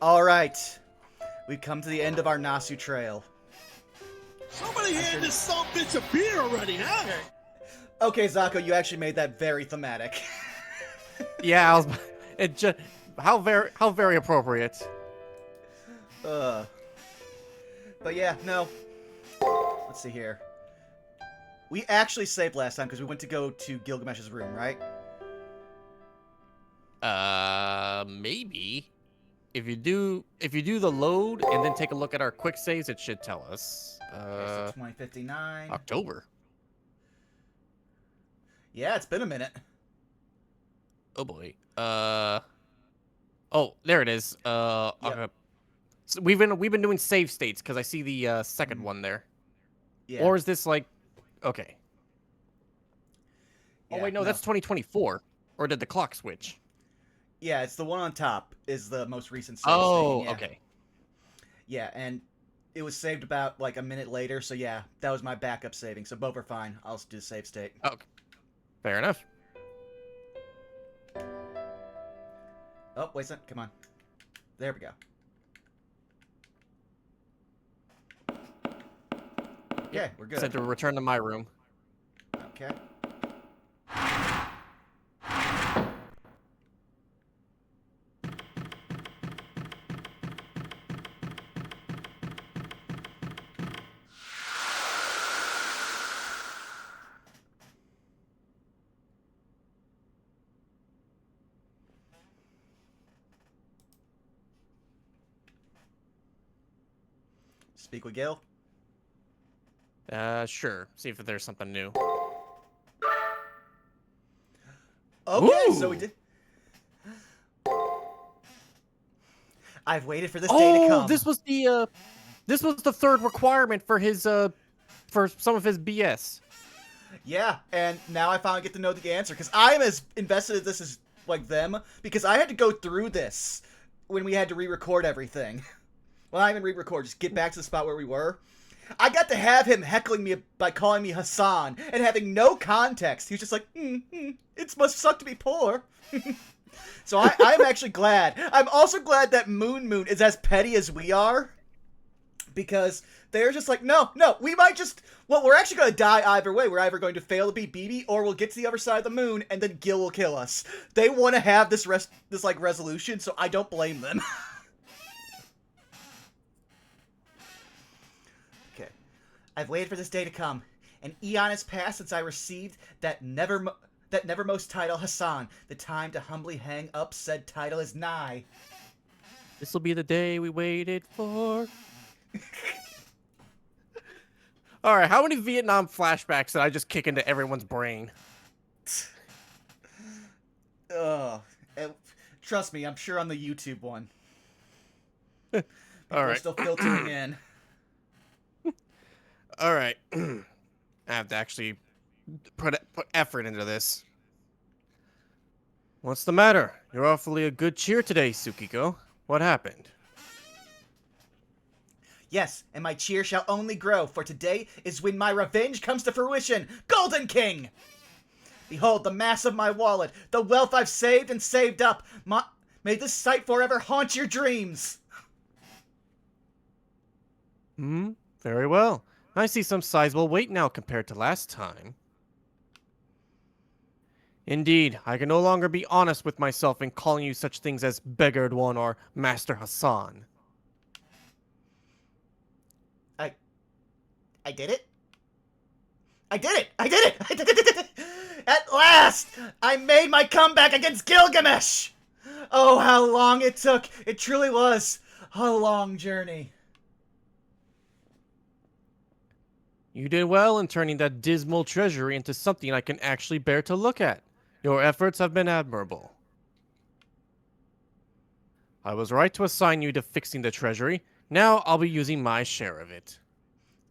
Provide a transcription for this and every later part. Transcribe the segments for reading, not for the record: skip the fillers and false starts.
Alright. We've come to the end of our Nasu trail. Somebody hand this some bitch a beer already, huh? Okay, Zako, you actually made that very thematic. Yeah, it just how very appropriate. But yeah, no. Let's see here. We actually saved last time because we went to go to Gilgamesh's room, right? Maybe. If you do the load and then take a look at our quick saves, it should tell us. Okay, so 2059. October. Yeah, it's been a minute. Oh boy. Oh, there it is. Yep. So we've been doing save states because I see the second one there. Yeah. Or is this like, okay? Yeah, Oh wait, no, that's 2024. Or did the clock switch? Yeah, it's the one on top is the most recent save Oh, state, yeah. okay. Yeah, and it was saved about like a minute later, so yeah, that was my backup saving. So both are fine. I'll just do the save state. Okay. Fair enough. Oh, wait a second. Come on. There we go. Okay, we're good. Said to return to my room. Okay. Speak with Gil. Sure. See if there's something new. Okay, so we Ooh. did. I've waited for this day to come. Oh, this was the third requirement for his for some of his BS. Yeah, and now I finally get to know the answer because I'm as invested in this as like them because I had to go through this when we had to re-record everything. Well, not even re-record, just get back to the spot where we were. I got to have him heckling me by calling me Hassan and having no context. He was just like, it must suck to be poor. So I'm actually glad. I'm also glad that Moon is as petty as we are. Because they're just like, no, we might just... Well, we're actually going to die either way. We're either going to fail to beat BB, or we'll get to the other side of the moon, and then Gil will kill us. They want to have this resolution, so I don't blame them. Okay. I've waited for this day to come. An eon has passed since I received that nevermost title, Hassan. The time to humbly hang up said title is nigh. This'll be the day we waited for. All right, how many Vietnam flashbacks did I just kick into everyone's brain? Ugh. Trust me, I'm sure on the YouTube one. All We're right. still filtering in. All right. I have to actually put effort into this. What's the matter? You're awfully a good cheer today, Tsukiko. What happened? Yes, and my cheer shall only grow, for today is when my revenge comes to fruition. Golden King! Behold the mass of my wallet, the wealth I've saved and saved up. May this sight forever haunt your dreams. Very well. I see some sizable weight now compared to last time. Indeed, I can no longer be honest with myself in calling you such things as Beggared One or Master Hassan. I did it? I did it! I did it! I did it! At last! I made my comeback against Gilgamesh! Oh, how long it took! It truly was a long journey. You did well in turning that dismal treasury into something I can actually bear to look at. Your efforts have been admirable. I was right to assign you to fixing the treasury. Now I'll be using my share of it.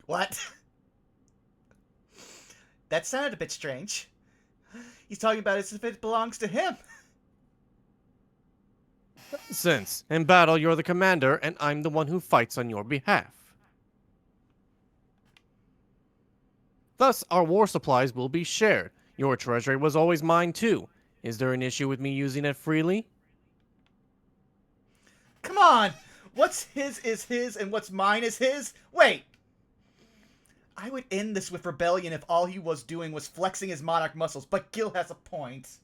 What? That sounded a bit strange. He's talking about it as if it belongs to him. Since, in battle, you're the commander, and I'm the one who fights on your behalf. Thus, our war supplies will be shared. Your treasury was always mine, too. Is there an issue with me using it freely? Come Come on! What's his is his and what's mine is his? Wait! I would end this with rebellion if all he was doing was flexing his monarch muscles, but Gil has a point.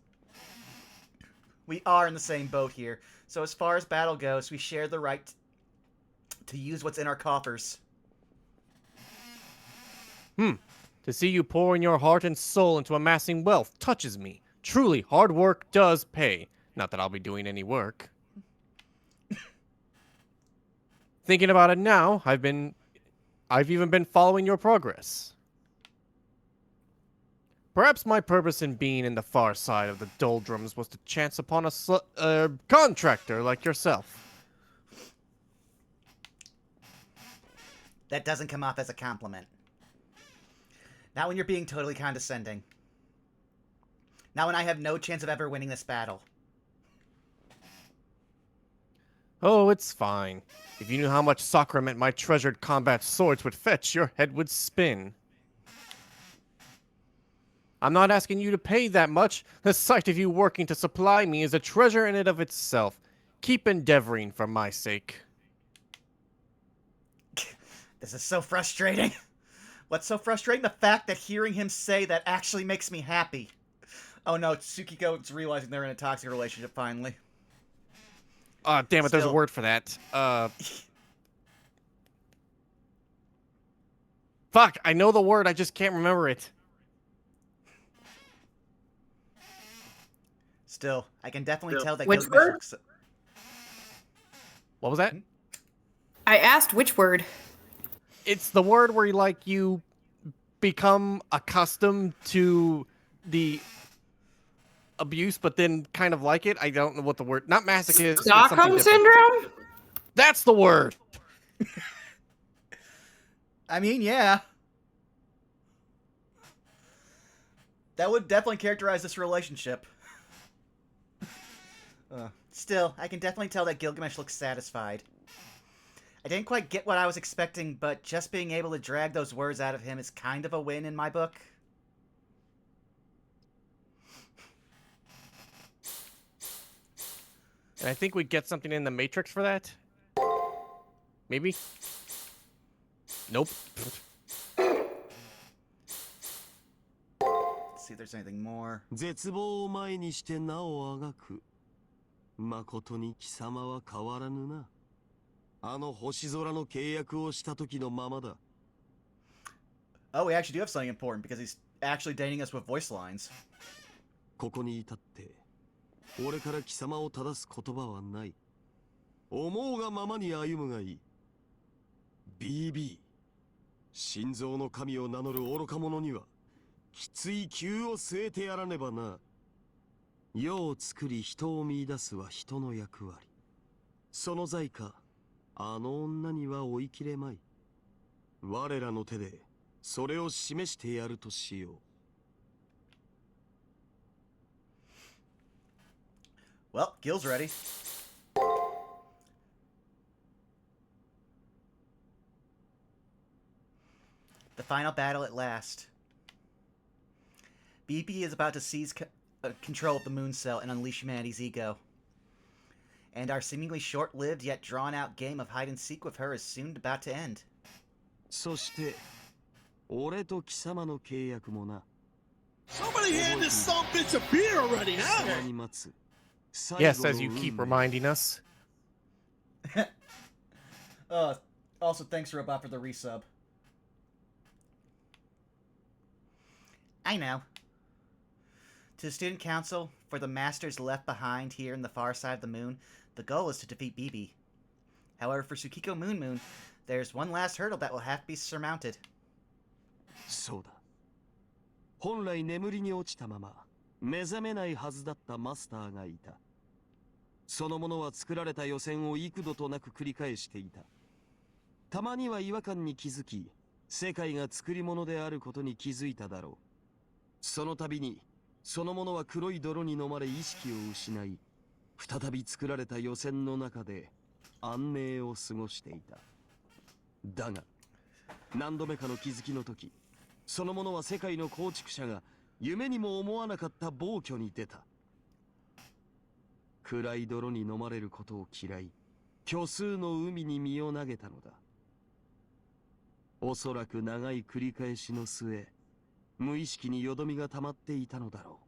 We are in the same boat here. So as far as battle goes, we share the right to use what's in our coffers. To see you pouring your heart and soul into amassing wealth touches me. Truly, hard work does pay. Not that I'll be doing any work. Thinking about it now, I've even been following your progress. Perhaps my purpose in being in the far side of the doldrums was to chance upon a contractor like yourself. That doesn't come off as a compliment. Not when you're being totally condescending. Not when I have no chance of ever winning this battle. Oh, it's fine. If you knew how much sacrament my treasured combat swords would fetch, your head would spin. I'm not asking you to pay that much. The sight of you working to supply me is a treasure in and of itself. Keep endeavoring for my sake. This is so frustrating. What's so frustrating? The fact that hearing him say that actually makes me happy. Oh no, Tsukiko's realizing they're in a toxic relationship finally. Damn it, there's a word for that. Fuck, I know the word, I just can't remember it. Still, I can definitely tell that Which Gilgamesh word? looks... What was that? I asked which word. It's the word where you become accustomed to the abuse, but then kind of like it. I don't know what the word. Not masochist. it's something Stockholm different. syndrome? That's the word. I mean, yeah. That would definitely characterize this relationship. Still, I can definitely tell that Gilgamesh looks satisfied. I didn't quite get what I was expecting, but just being able to drag those words out of him is kind of a win in my book. And I think we get something in the Matrix for that. Maybe? Nope. Let's see if there's anything more. 絶望を前にしてなおあがく。誠に貴様は変わらぬな。あの星空の契約をした時のままだ。 Oh, we actually do have something important because he's actually dating us with voice lines. ここに至って、俺から貴様を正す言葉はない。思うがままに歩むがいい。BB、心臓の神を名乗る愚か者には、きつい急を据えてやらねばな。世を作り人を見出すは人の役割。その在価、あの女には追いきれまい。我らの手でそれを示してやるとしよう。Well, Gil's ready. The final battle at last. BP is about to seize control of the Mooncell and unleash humanity's ego. And our seemingly short-lived yet drawn-out game of hide-and-seek with her is soon about to end. そして、俺と貴様の契約もな。 Somebody hand this son bitch a beer already, 貴 huh? 様に待つ。 Yes, as you keep reminding us. Also, thanks, Robot, for the resub. I know. To the Student Council, for the Masters left behind here in the far side of the moon, the goal is to defeat BB. However, for Tsukiko Moon, there's one last hurdle that will have to be surmounted. そうだ。本来眠りに落ちたまま目覚めないはずだったマスターがいた。その者は作られた予選を幾度となく繰り返していた。たまには違和感に気づき、世界が作り物であることに気づいただろう。その度に、その者は黒い泥に飲まれ意識を失い、再び作られた予選の中で安寧を過ごしていた。だが、何度目かの気づきの時、その者は世界の構築者が夢にも思わなかった暴挙に出た。暗い泥に飲まれることを嫌い、虚数の海に身を投げたのだ。おそらく長い繰り返しの末、無意識によどみが溜まっていたのだろう。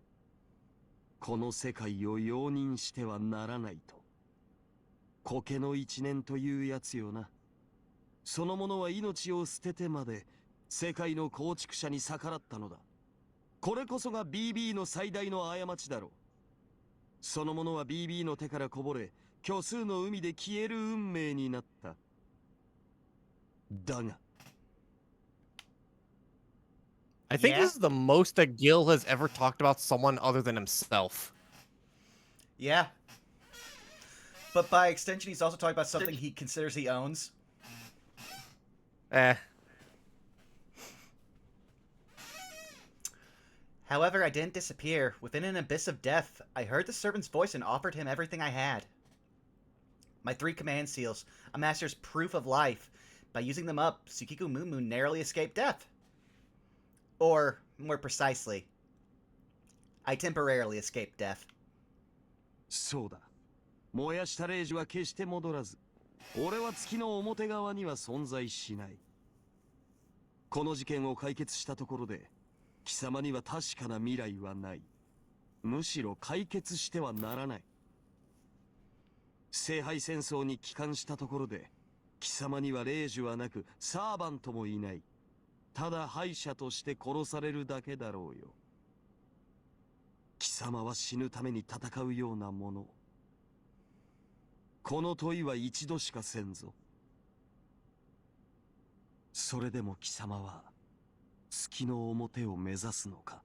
この世界を容認してはならないと。苔の一年というやつよな。その者は命を捨ててまで世界の構築者に逆らったのだ。これこそが BB の最大の過ちだろう。その者は BB の手からこぼれ、虚数の海で消える運命になった。だが、I think Yeah? this is the most that Gil has ever talked about someone other than himself. Yeah. But by extension, he's also talking about something he considers he owns. However, I didn't disappear. Within an abyss of death, I heard the servant's voice and offered him everything I had. My 3 command seals, a master's proof of life. By using them up, Tsukiku Mumu narrowly escaped death. Or, more precisely, I temporarily escaped death. そうだ。燃やした霊樹は決して戻らず、俺は月の表側には存在しない。この事件を解決したところで、貴様には確かな未来はない。むしろ解決してはならない。聖杯戦争に帰還したところで、貴様には霊樹はなく、サーバントもいない。ただ敗者として殺されるだけだろうよ。貴様は死ぬために戦うようなもの。この問いは一度しかせんぞ。それでも貴様は月の表を目指すのか。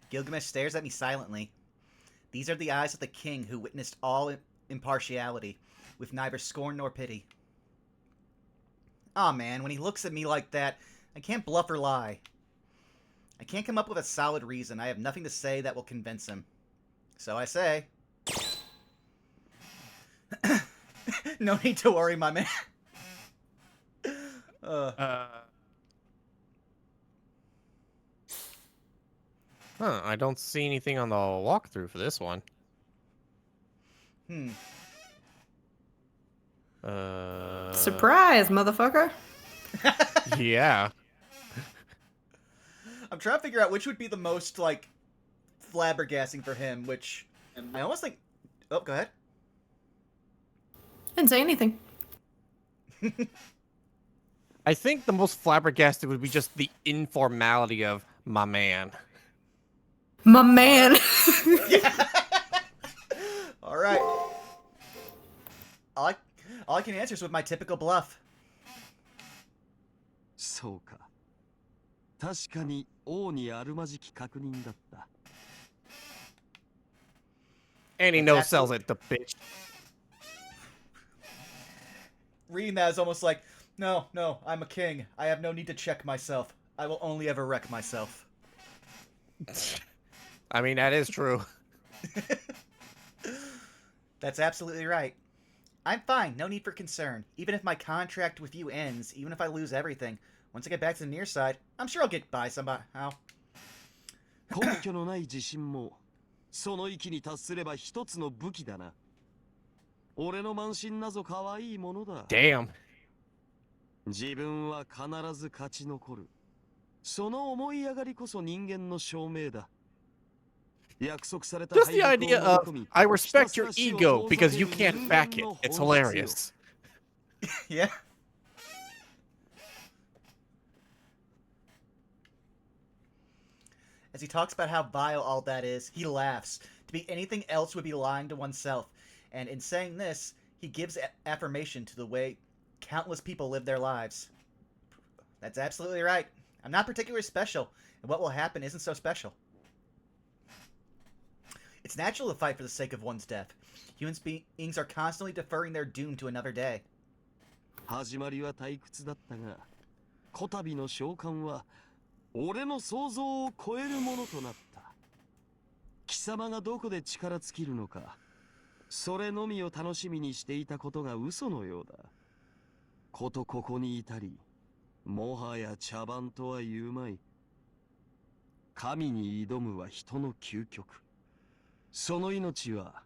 Gilgamesh stares at me silently. These are the eyes of the king who witnessed all impartiality, with neither scorn nor pity. Aw, man, when he looks at me like that, I can't bluff or lie. I can't come up with a solid reason. I have nothing to say that will convince him. So I say... No need to worry, my man. I don't see anything on the walkthrough for this one. Surprise, motherfucker. Yeah. I'm trying to figure out which would be the most, like, flabbergasting for him, which I almost think... Oh, go ahead. Didn't say anything. I think the most flabbergasted would be just the informality of my man. My man. Yeah. All right. All I can answer is with my typical bluff. そうか。確かに王にあるまじき確認だった。And he no sells it, the bitch. Reading that is almost like, no, I'm a king. I have no need to check myself. I will only ever wreck myself. I mean, that is true. That's absolutely right. I'm fine, no need for concern. Even if my contract with you ends, even if I lose everything, once I get back to the near side, I'm sure I'll get by somehow. 根拠のない自信も、その域に達すれば一つの武器だな。俺の慢心なぞ可愛いものだ。Damn. 自分は必ず勝ち残る。その思い上がりこそ人間の証明だ。Just the idea of, I respect your ego because you can't back it. It's hilarious. Yeah. As he talks about how vile all that is, he laughs. To be anything else would be lying to oneself. And in saying this, he gives affirmation to the way countless people live their lives. That's absolutely right. I'm not particularly special, and what will happen isn't so special. It's natural to fight for the sake of one's death. Human beings are constantly deferring their doom to another day. 始まりは退屈だったが、こたびの召喚は俺の想像を超えるものとなった。貴様がどこで力尽きるのか、それのみを楽しみにしていたことが嘘のようだ。ことここにいたり、もはや茶番とは言うまい。神に挑むは人の究極。その命は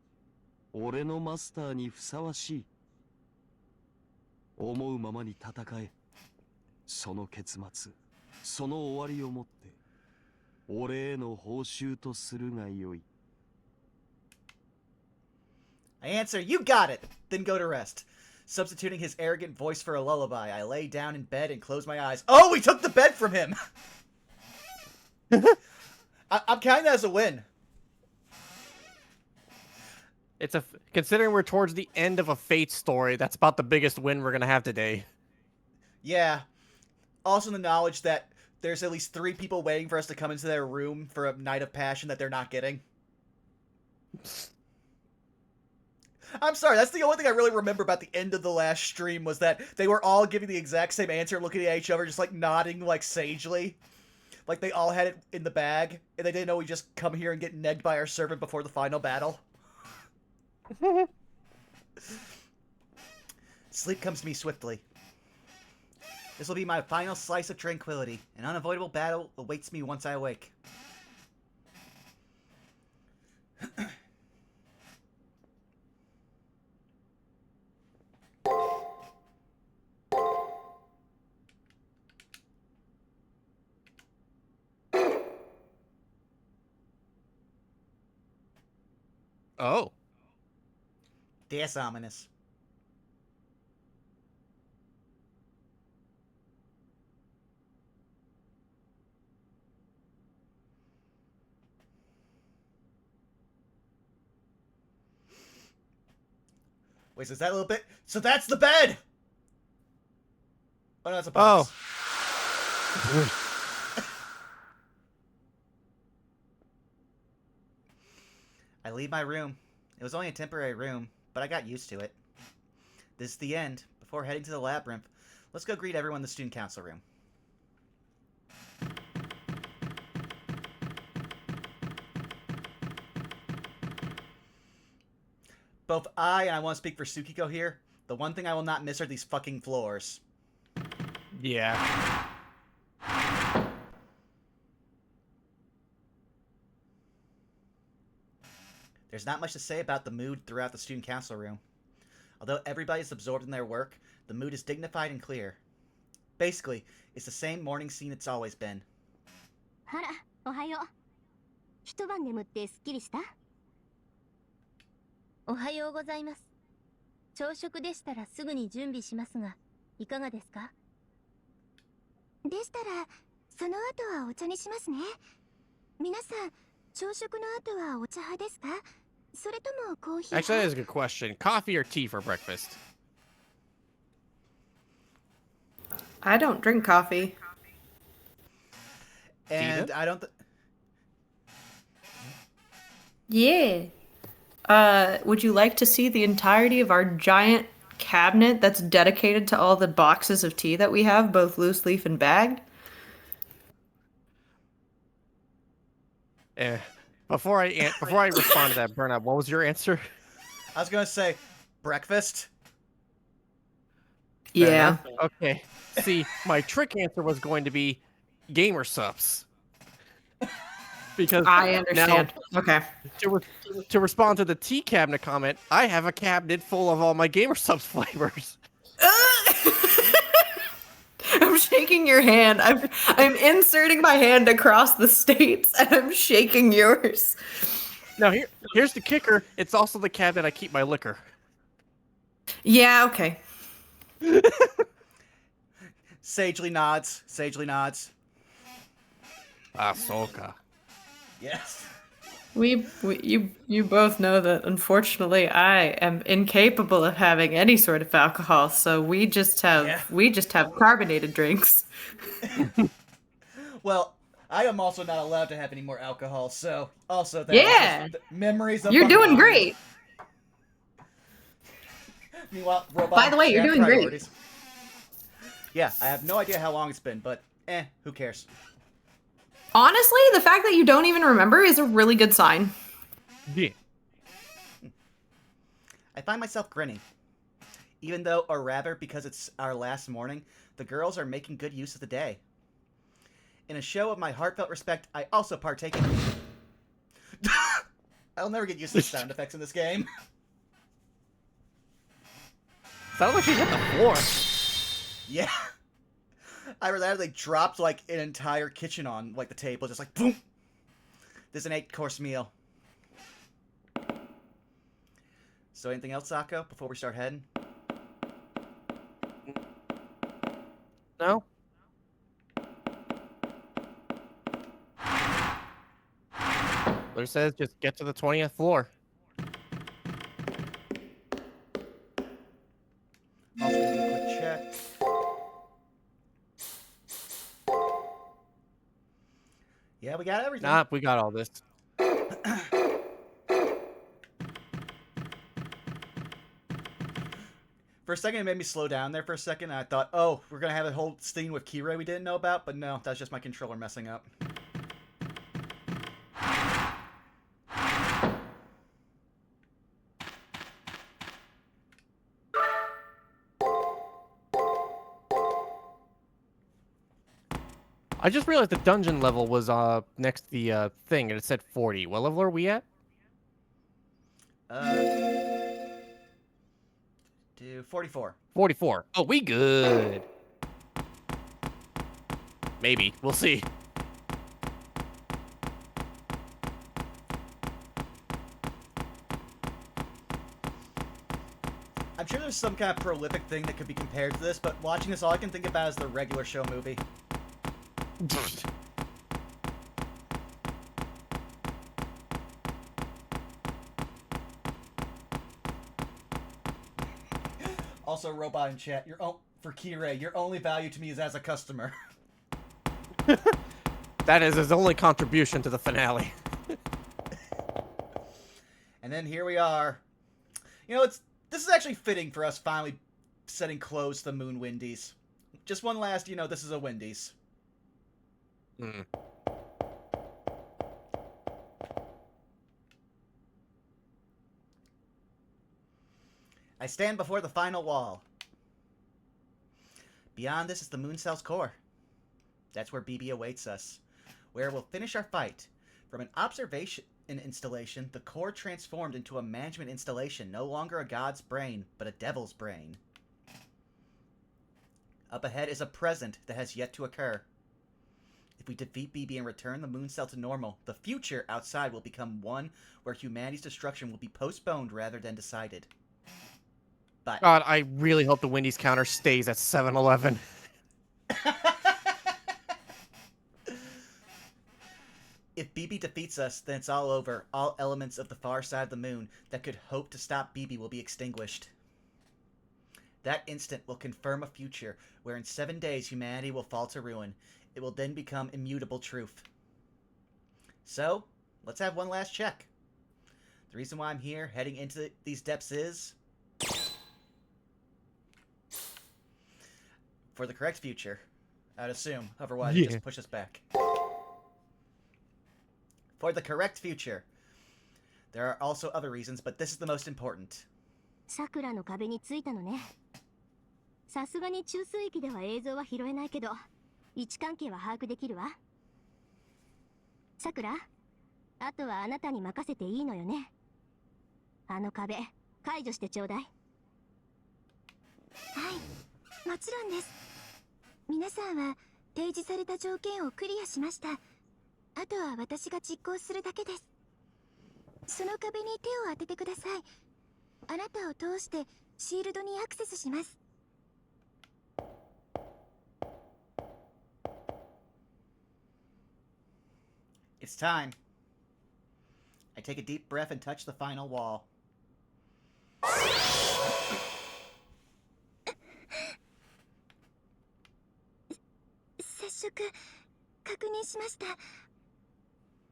俺のマスターにふさわしい。思うままに戦え。その結末、その終わりをもって、俺への報酬とするがよい。I answer, you got it! Then go to rest. Substituting his arrogant voice for a lullaby, I lay down in bed and close my eyes. Oh, we took the bed from him! I'm counting that as a win. It's considering we're towards the end of a Fate story, that's about the biggest win we're gonna have today. Yeah. Also the knowledge that there's at least 3 people waiting for us to come into their room for a night of passion that they're not getting. I'm sorry, that's the only thing I really remember about the end of the last stream was that they were all giving the exact same answer, looking at each other, just like nodding like sagely. Like they all had it in the bag, and they didn't know we just come here and get negged by our servant before the final battle. Sleep comes to me swiftly. This will be my final slice of tranquility. An unavoidable battle awaits me once I awake. Oh. That's ominous. Wait, so is that a little bit? So that's the bed! Oh, no, that's a box. Oh. I leave my room. It was only a temporary room, but I got used to it. This is the end. Before heading to the labyrinth, let's go greet everyone in the student council room. Both and I want to speak for Tsukiko here, the one thing I will not miss are these fucking floors. Yeah. There's not much to say about the mood throughout the student council room. Although everybody's absorbed in their work, the mood is dignified and clear. Basically, it's the same morning scene it's always been. あら、おはよう。一晩眠ってすっきりした？おはようございます。朝食でしたらすぐに準備しますが、いかがですか？でしたら、その後はお茶にしますね。皆さん、朝食の後はお茶派ですか？それともコーヒー？ Actually, that is a good question. Coffee or tea for breakfast? I don't drink coffee. And Steven? I don't... Yeah. Would you like to see the entirety of our giant cabinet that's dedicated to all the boxes of tea that we have, both loose leaf and bagged? Before I respond to that, Burnout, what was your answer? I was gonna say, breakfast? Fair Yeah. enough. Okay. See, my trick answer was going to be gamer subs. Because I understand. Okay. to respond to the tea cabinet comment, I have a cabinet full of all my gamer subs flavors. I'm shaking your hand. I'm inserting my hand across the states and I'm shaking yours. Now here's the kicker. It's also the cabinet I keep my liquor. Yeah, okay. Sagely nods. Sagely nods. Ahsoka. Yes. You both know that unfortunately I am incapable of having any sort of alcohol, so we just have carbonated drinks. Well, I am also not allowed to have any more alcohol, so also that Yeah. was just memories of You're my doing mind. great. Meanwhile, robot By the way, you're have doing great. priorities. Yeah, I have no idea how long it's been, but who cares? Honestly, the fact that you don't even remember is a really good sign. Yeah. I find myself grinning. Even though, or rather, because it's our last morning, the girls are making good use of the day. In a show of my heartfelt respect, I also partake in... I'll never get used to the sound effects in this game. Sounds like she hit the floor. Yeah. I read that they dropped like an entire kitchen on like the table, just like boom. This is an 8-course meal. So anything else, Sako, before we start heading? No? There says just get to the 20th floor. Also gonna do a quick check. Yeah, we got everything. Nah, we got all this. For a second, it made me slow down there for a second. And I thought, oh, we're going to have a whole scene with Kirei we didn't know about. But no, that's just my controller messing up. I just realized the dungeon level was next to the thing, and it said 40. What level are we at? Do 44. 44. Oh, we good. Maybe. We'll see. I'm sure there's some kind of prolific thing that could be compared to this, but watching this, all I can think about is the regular show movie. Also, robot in chat, for Kirei, your only value to me is as a customer. That is his only contribution to the finale. And then here we are. You know, this is actually fitting for us finally setting close to the Moon Windies. Just one last, this is a Wendy's. Hmm. I stand before the final wall. Beyond this is the Mooncell's core. That's where BB awaits us, where we'll finish our fight. From an observation installation, the core transformed into a management installation, no longer a god's brain, but a devil's brain. Up ahead is a present that has yet to occur. If we defeat BB and return the Mooncell to normal, the future outside will become one where humanity's destruction will be postponed rather than decided. But God, I really hope the Wendy's counter stays at 7-Eleven. if BB defeats us, then it's all over. All elements of the far side of the moon that could hope to stop BB will be extinguished. That instant will confirm a future where in 7 days humanity will fall to ruin. It will then become immutable truth. So, let's have one last check. The reason why I'm here, heading into these depths is for the correct future, I'd assume. Otherwise, it just push us back. For the correct future. There are also other reasons, but this is the most important. 桜の壁についたのね。さすがに中水域では映像は拾えないけど、位置関係は把握できるわ。桜、あとはあなたに任せていいのよね。あの壁、解除してちょうだい。はい、もちろんです。皆さんは提示された条件をクリアしました。あとは私が実行するだけです。その壁に手を当ててください。あなたを通してシールドにアクセスします。It's time. I take a deep breath and touch the final wall. 接触確認しました。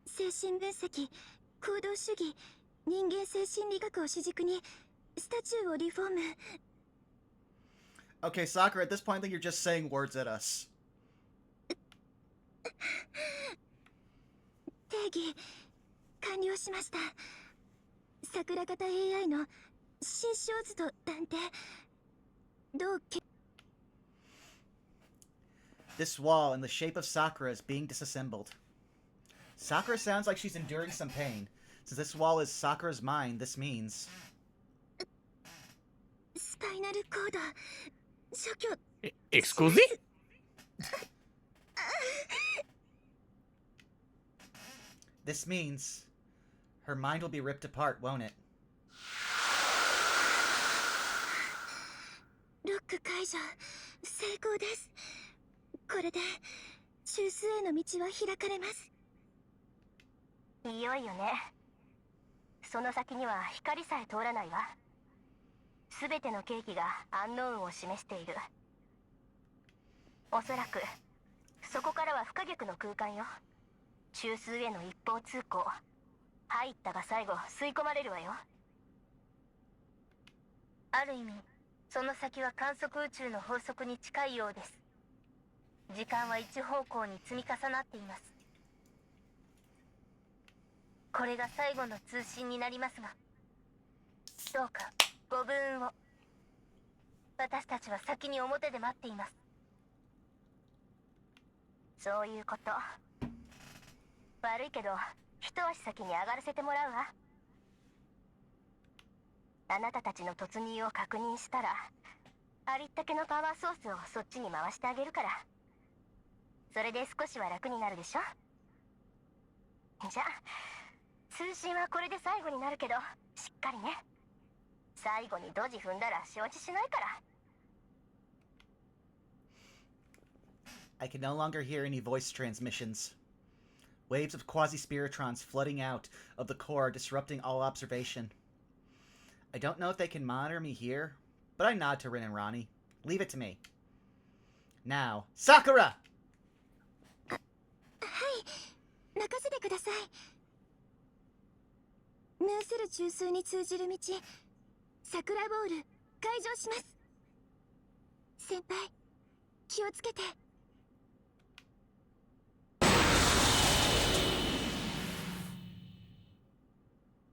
精神分析、行動主義、人間精神理学を主軸にスタチューをリフォーム。 Okay, Sakura, at this point I think you're just saying words at us. 定義完了しました。桜型 AI の新小図と断定。どうけ This wall in the shape of Sakura is being disassembled. Sakura sounds like she's enduring some pain. Since this wall is Sakura's mind, this means... スパイナルコード除去 Excuse? This means her mind will be ripped apart, won't it? ロック解除成功です。これで中枢への道は開かれます。いよいよね。その先には光さえ通らないわ。すべての契機がアンノーンを示している。おそらくそこからは不可逆の空間よ。中枢への一方通行。入ったが最後吸い込まれるわよ。ある意味その先は観測宇宙の法則に近いようです。時間は一方向に積み重なっています。これが最後の通信になりますが、どうかご武運を。私たちは先に表で待っています。そういうこと。悪いけど一足先に上がらせてもらうわ。あなたたちの突入を確認したら、ありったけのパワーソースをそっちに回してあげるから。それで少しは楽になるでしょ。じゃあ通信はこれで最後になるけど、しっかりね。最後にドジ踏んだら承知しないから。I can no longer hear any voice transmissions. Waves of quasi-spiritrons flooding out of the core, disrupting all observation. I don't know if they can monitor me here, but I nod to Rin and Ronnie. Leave it to me. Now, Sakura! はい、任せてください。ムーンセル中枢に通じる道、桜ボール開場します。先輩、気をつけて。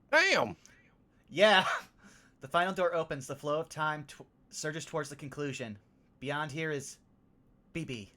Damn! Yeah! The final door opens. The flow of time surges towards the conclusion. Beyond here is BB.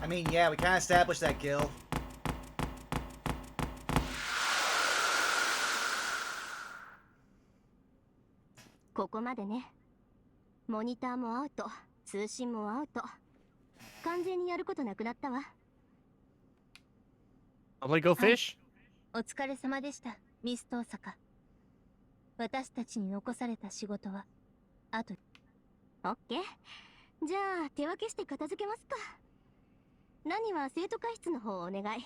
I mean, yeah, we kind of established that, Gil. ここまでね。モニターもアウト、通信もアウト。完全にやることなくなったわ。I'll go fish? お疲れ様でした、ミスト大阪。私たちに残された仕事はあと。オッケー。じゃあ手分けして片付けますか。何は生徒会室の方をお願い。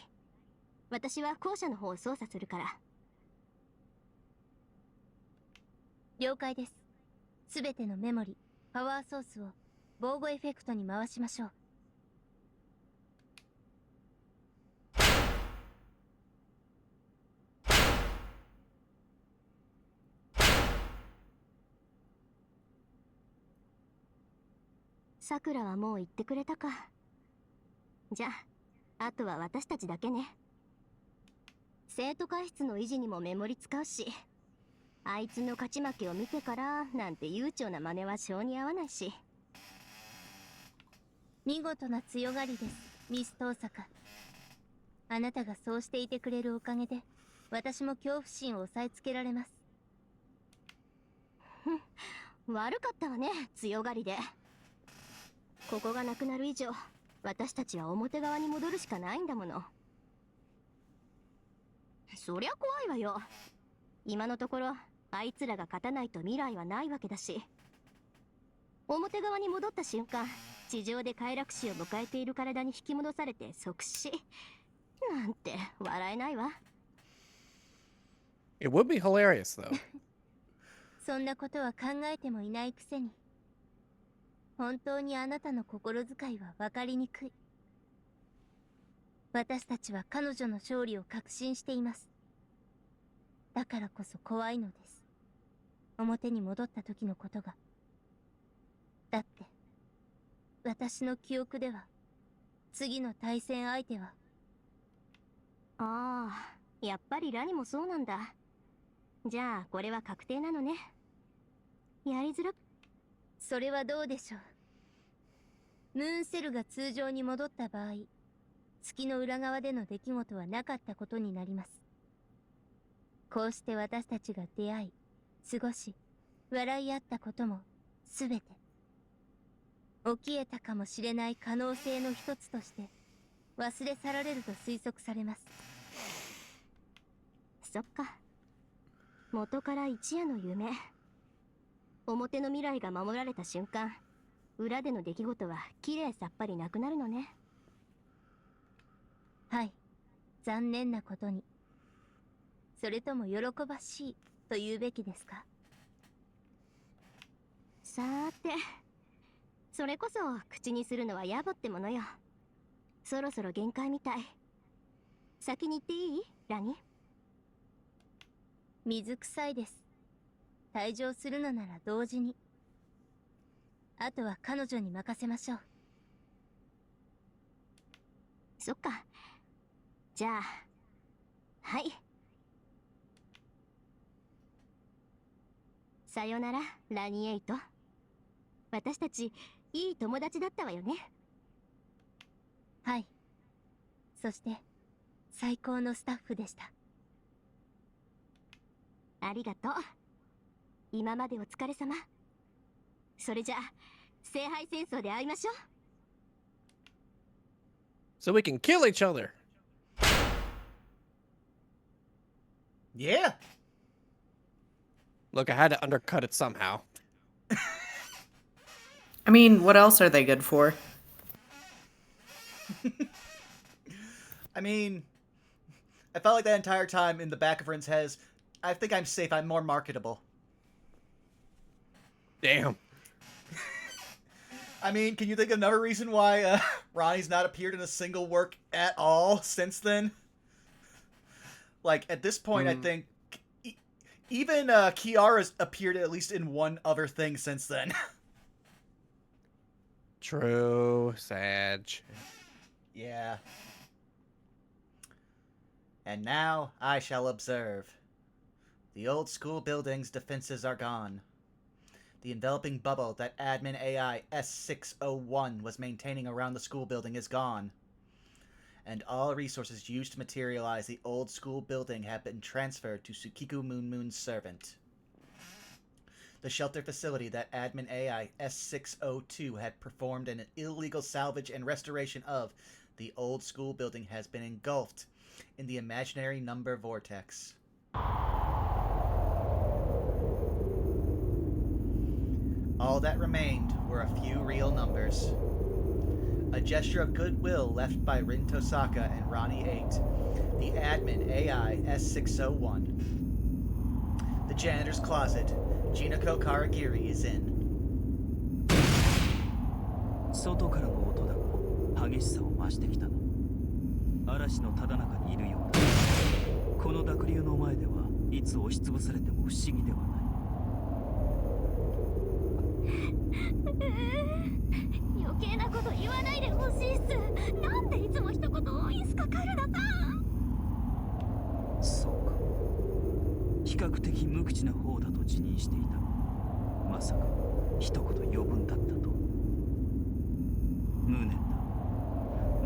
私は校舎の方を操作するから。了解です。すべてのメモリ、パワーソースを防護エフェクトに回しましょう。さくらはもう言ってくれたか。じゃあ、あとは私たちだけね。生徒会室の維持にもメモリ使うし、あいつの勝ち負けを見てからなんて悠長な真似は性に合わないし。見事な強がりです、ミスト大阪。あなたがそうしていてくれるおかげで、私も恐怖心を抑えつけられます。悪かったわね、強がりで。ここがなくなる以上、私たちは表側に戻るしかないんだもの。そりゃ怖いわよ。今のところあいつらが勝たないと未来はないわけだし。表側に戻った瞬間、地上で快楽死を迎えている体に引き戻されて即死なんて笑えないわ。 It would be hilarious, though. そんなことは考えてもいないくせに。本当にあなたの心遣いは分かりにくい。私たちは彼女の勝利を確信しています。だからこそ怖いのです。表に戻った時のことが。だって、私の記憶では、次の対戦相手は。ああ、やっぱりラニもそうなんだ。じゃあこれは確定なのね。やりづら。それはどうでしょう。ムーンセルが通常に戻った場合、月の裏側での出来事はなかったことになります。こうして私たちが出会い、過ごし、笑い合ったこともすべて起きえたかもしれない可能性の一つとして忘れ去られると推測されます。そっか。元から一夜の夢。表の未来が守られた瞬間、裏での出来事はきれいさっぱりなくなるのね。はい、残念なことに。それとも喜ばしいと言うべきですか。さーて、それこそ口にするのは野暮ってものよ。そろそろ限界みたい。先に行っていい？ラニ。水臭いです。退場するのなら同時に。あとは彼女に任せましょう。そっか。じゃあ、はい。さよなら、ラニエイト。私たち、いい友達だったわよね。はい。そして、最高のスタッフでした。ありがとう。今までお疲れ様。それじゃあ、聖杯戦争で会いましょう。So we can kill each other. Yeah. Look, I had to undercut it somehow. I mean, what else are they good for? I mean, I felt like that entire time in the back of Rin's head is, I think I'm safe, I'm more marketable. Damn. I mean, can you think of another reason why Ronnie's not appeared in a single work at all since then? Like, at this point, I think even Kiara's appeared at least in one other thing since then. True. Sad. Yeah. And now I shall observe. The old school building's defenses are gone. The enveloping bubble that admin AI S601 was maintaining around the school building is gone. And all resources used to materialize the old school building have been transferred to Tsukiku Moon's servant. The shelter facility that admin AI S602 had performed an illegal salvage and restoration of the old school building has been engulfed in the imaginary number vortex. All that remained were a few real numbers. A gesture of goodwill left by Rin Tosaka and Ronnie 8, the admin AI S601. The janitor's closet, Jinako Karagiri is in. 外からの音だが激しさを増してきたな。嵐のただ中にいるようだ。この濁流の前ではいつ押しつぶされても不思議ではない。余計なこと言わないでほしいっす。なんでいつも一言多いんすか、カルダさん。そうか。比較的無口な方だと自認していた。まさか一言余分だったと。無念だ。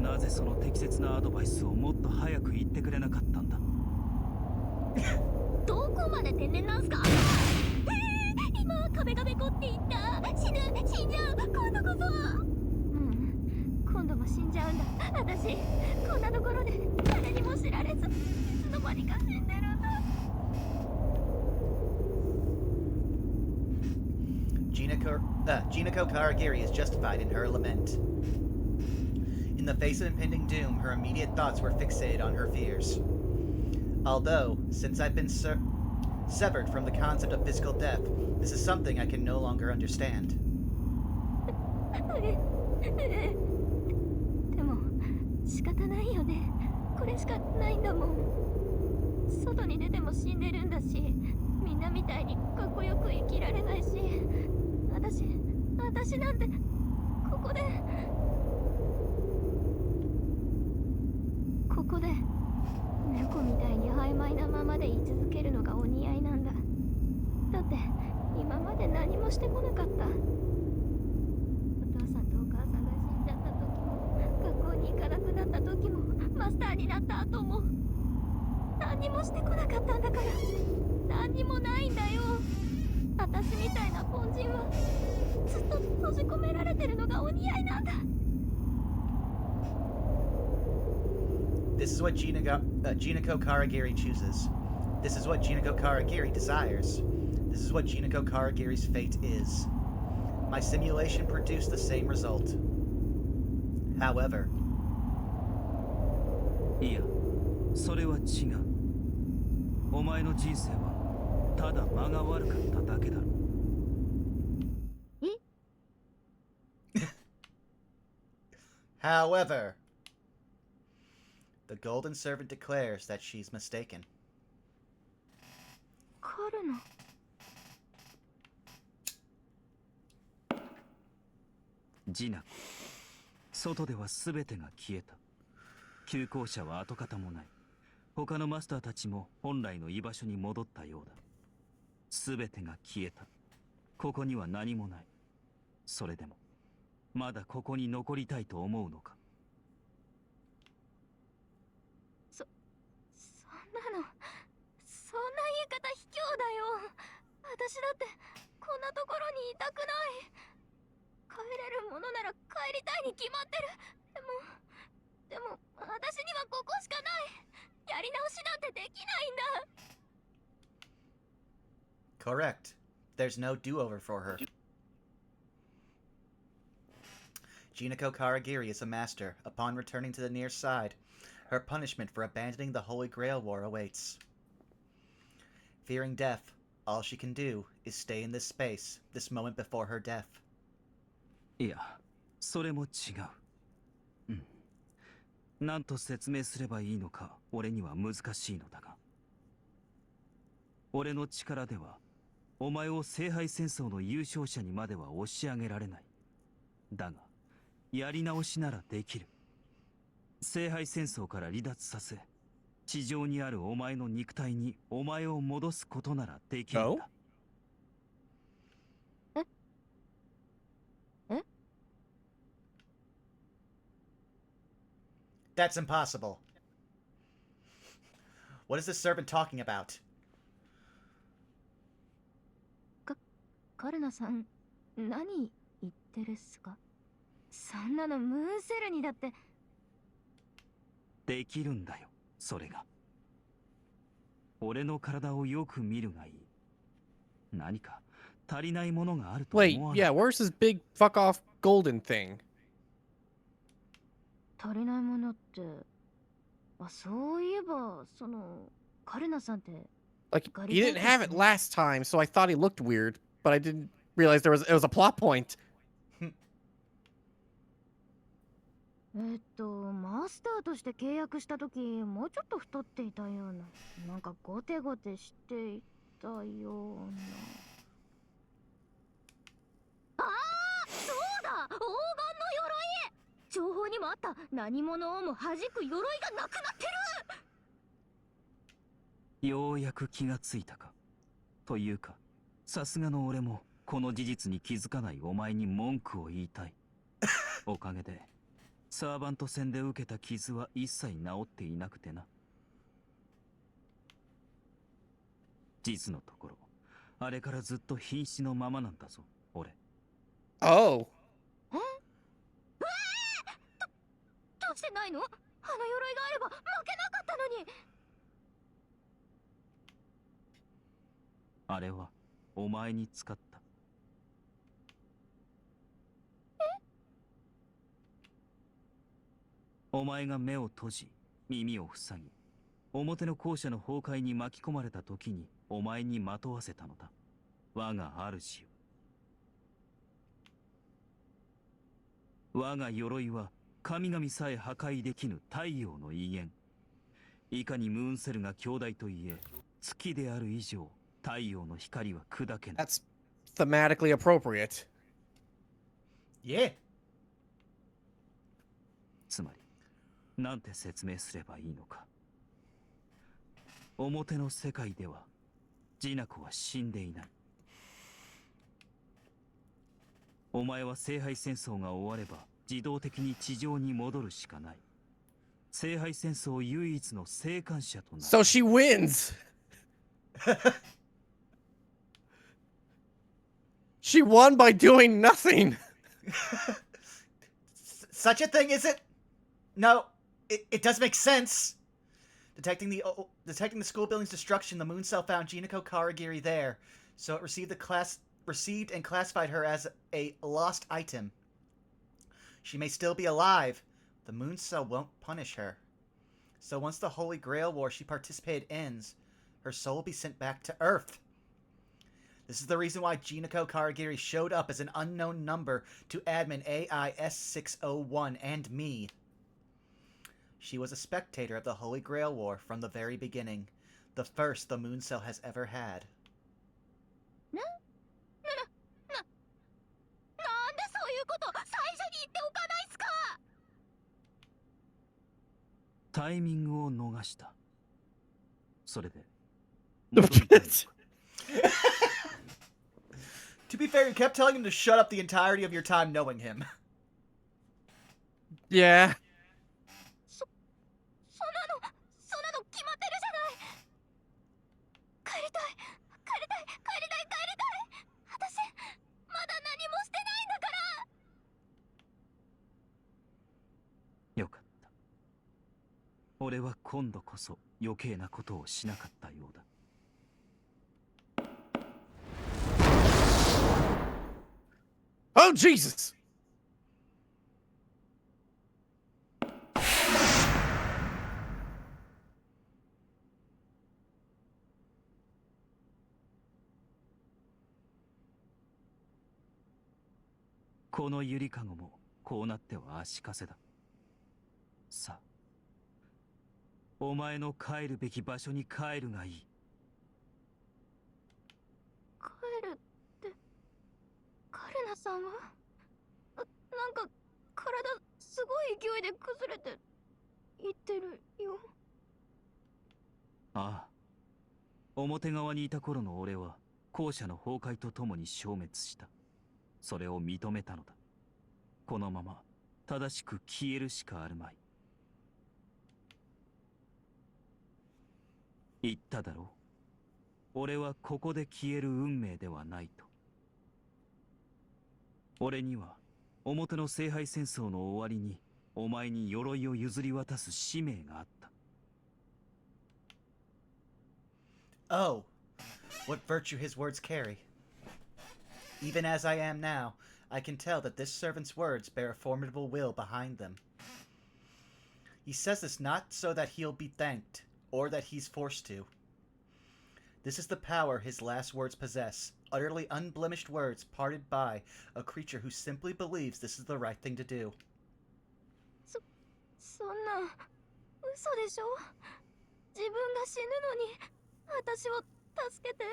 なぜその適切なアドバイスをもっと早く言ってくれなかったんだ。どこまで天然なんすか。今壁がべこって言った。死んじゃう、今度こそ。今度も死んじゃうんだ。私こんなところで誰にも知られず、いつの間にか死んでるんだ。Jinako Karagiri is justified in her lament. In the face of impending doom, her immediate thoughts were fixated on her fears. Although, since I've been severed from the concept of physical death, this is something I can no longer understand. でも仕方ないよね。これしかないんだもん。外に出ても死んでるんだし、みんなみたいにかっこよく生きしい。私なんてここで猫みたいに曖昧なままで居続けるのがお似合いなんだ。だって今まで何もしてこなかった。お父さんとお母さんが死んじゃった時も、学校に行かなくなった時も、マスターになった後も何もしてこなかったんだから。何にもないんだよ。私みたいな凡人はずっと閉じ込められてるのがお似合いなんだ。This is what Jinako Karagiri chooses. This is what Jinako Karagiri desires. This is what Jinako Karagiri's fate is. My simulation produced the same result. However, いや、それは違う。お前の人生はただ間が悪かっただけだろ。however, the Golden Servant declares that she's mistaken. カルナ。ジナコ、外では全てが消えた。旧校舎は跡形もない。他のマスターたちも本来の居場所に戻ったようだ。全てが消えた。ここには何もない。それでもまだここに残りたいと思うのか。そんな言い方卑怯だよ。私だってこんなところにいたくない。帰れるものなら帰りたいに決まってる。でも私にはここしかない。やり直しなんてできないんだ。Correct. There's no do-over for her. Jinako Karagiri is a master. Upon returning to the near side, her punishment for abandoning the Holy Grail War awaits. Fearing death, all she can do is stay in this space, this moment before her death. いや、それも違う。何と説明すればいいのか俺には難しいのだが、俺の力ではお前を聖杯戦争の優勝者にまでは押し上げられない。だがやり直しならできる。聖杯戦争から離脱させ、地上にあるお前の肉体にお前を戻すことならできるんだ。That's impossible. What is this servant talking about? カルナさん、何言ってるっすか？そんなのムーンセルにだって。できるんだよ、それが。俺の体をよく見るがいい。何か足りないものがあると思 Wait, わない。 yeah, where's this big fuck off golden thing? 足りないものって、そういえばカルナさんって Like, he didn't have it last time, so I thought he looked weird, but I didn't realize it was a plot point. マスターとして契約した時もうちょっと太っていたような、なんかゴテゴテしていたような。そうだ、黄金の鎧。情報にもあった。何者をも弾く鎧がなくなってる。ようやく気がついたか。というか、さすがの俺もこの事実に気づかないお前に文句を言いたい。おかげでサーバント戦で受けた傷は一切治っていなくてな。実のところ、あれからずっと瀕死のままなんだぞ、俺。Oh. どうしてないの？あの鎧があれば負けなかったのに。あれはお前に使った。お前が目を閉じ、耳を塞ぎ、表の校舎の崩壊に巻き込まれた時にお前にまとわせたのだ。我が主よ。我が鎧は神々さえ破壊できぬ太陽の威厳。いかにムーンセルが兄弟といえ、月である以上、太陽の光は砕けない。That's thematically appropriate. Yeah. つまりなんて説明すればいいのか。表の世界ではジナコは死んでいない。お前は聖杯戦争が終われば自動的に地上に戻るしかない。聖杯戦争唯一の生還者となる。So she wins. She won by doing nothing. Such a thing, is it? No, it does make sense. Detecting the school building's destruction, the Mooncell found Jinako Karagiri there, so it received and classified her as a lost item. She may still be alive. The Mooncell won't punish her. So once the Holy Grail War she participated ends, her soul will be sent back to Earth. This is the reason why Jinako Karagiri showed up as an unknown number to admin AIS601 and me. She was a spectator of the Holy Grail War from the very beginning, the first the Mooncell has ever had. なんでそういうこと最初に言っておかないっすか。タイミングを逃した。それで戻りたいのか。To be fair, you kept telling him to shut up the entirety of your time knowing him. Yeah. そんなの決まってるじゃない。帰りたい。私まだ何もしてないんだから。よかった。俺は今度こそ余計なことをしなかったようだ。Oh, Jesus! このゆりかごもこうなっては足かせだ。さあ、お前の帰るべき場所に帰るがいい。帰るってカルナさんはなんか体すごい勢いで崩れていってるよ。ああ、表側にいた頃の俺は校舎の崩壊とともに消滅した。それを認めたのだ。このまま正しく消えるしかあるまい。言っただろう。俺はここで消える運命ではないと。俺には表の聖杯戦争の終わりにお前に鎧を譲り渡す使命があった。Oh, what virtue his words carry. Even as I am now, I can tell that this servant's words bear a formidable will behind them. He says this not so that he'll be thanked, or that he's forced to. This is the power his last words possess, utterly unblemished words parted by a creature who simply believes this is the right thing to do. そんな嘘でしょ。自分が死ぬのに私を助けて。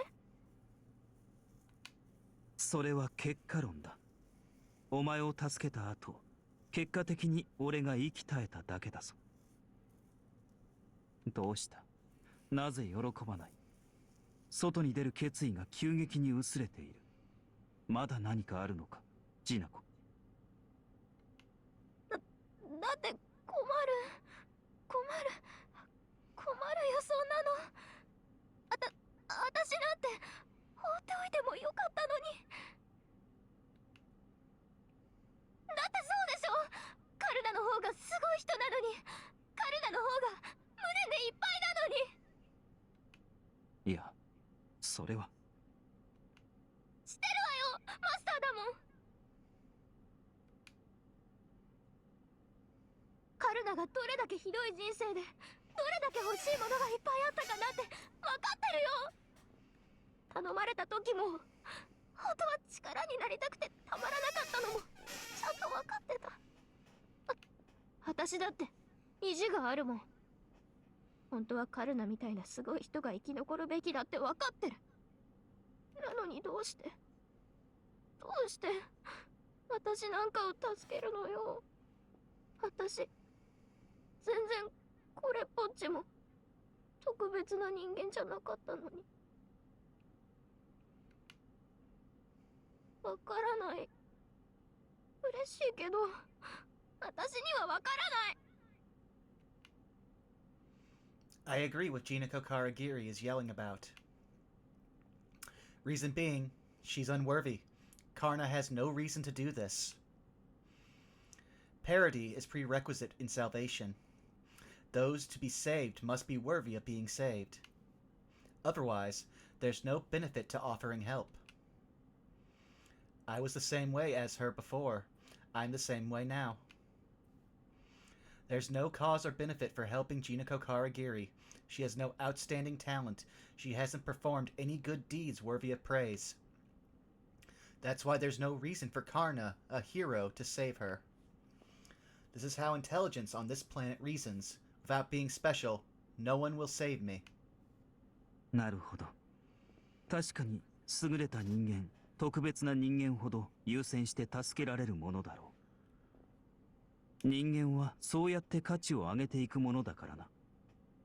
それは結果論だ。お前を助けた後、結果的に俺が生き絶えただけだぞ。どうした？なぜ喜ばない？外に出る決意が急激に薄れている。まだ何かあるのか、ジナコ。だって困るよ、そんなの。私なんて放っておいてもよかったのに。だってそうでしょ。カルナの方がすごい人なのに、カルナの方が無念でいっぱいなのに。いや、それは。してるわよ、マスターだもん。カルナがどれだけひどい人生で、どれだけ欲しいものがいっぱいあったかなんて分かってるよ。頼まれた時も、本当は力になりたくてたまらなかったのもちゃんと分かってた。私だって意地があるもん。本当はカルナみたいなすごい人が生き残るべきだって分かってる。なのにどうしてどうして私なんかを助けるのよ。私全然これっぽっちも特別な人間じゃなかったのに。わからない。嬉しいけど私にはわからない。 I agree with Jinako Karagiri is yelling about. Reason being, she's unworthy. Karna has no reason to do this. Parity is prerequisite in salvation. Those to be saved must be worthy of being saved. Otherwise, there's no benefit to offering help. I was the same way as her before. I'm the same way now. There's no cause or benefit for helping Jinako Karagiri. She has no outstanding talent. She hasn't performed any good deeds worthy of praise. That's why there's no reason for Karna, a hero, to save her. This is how intelligence on this planet reasons. Without being special, no one will save me. なるほど。確かに優れた人間、特別な人間ほど優先して助けられるものだろう。人間はそうやって価値を上げていくものだからな。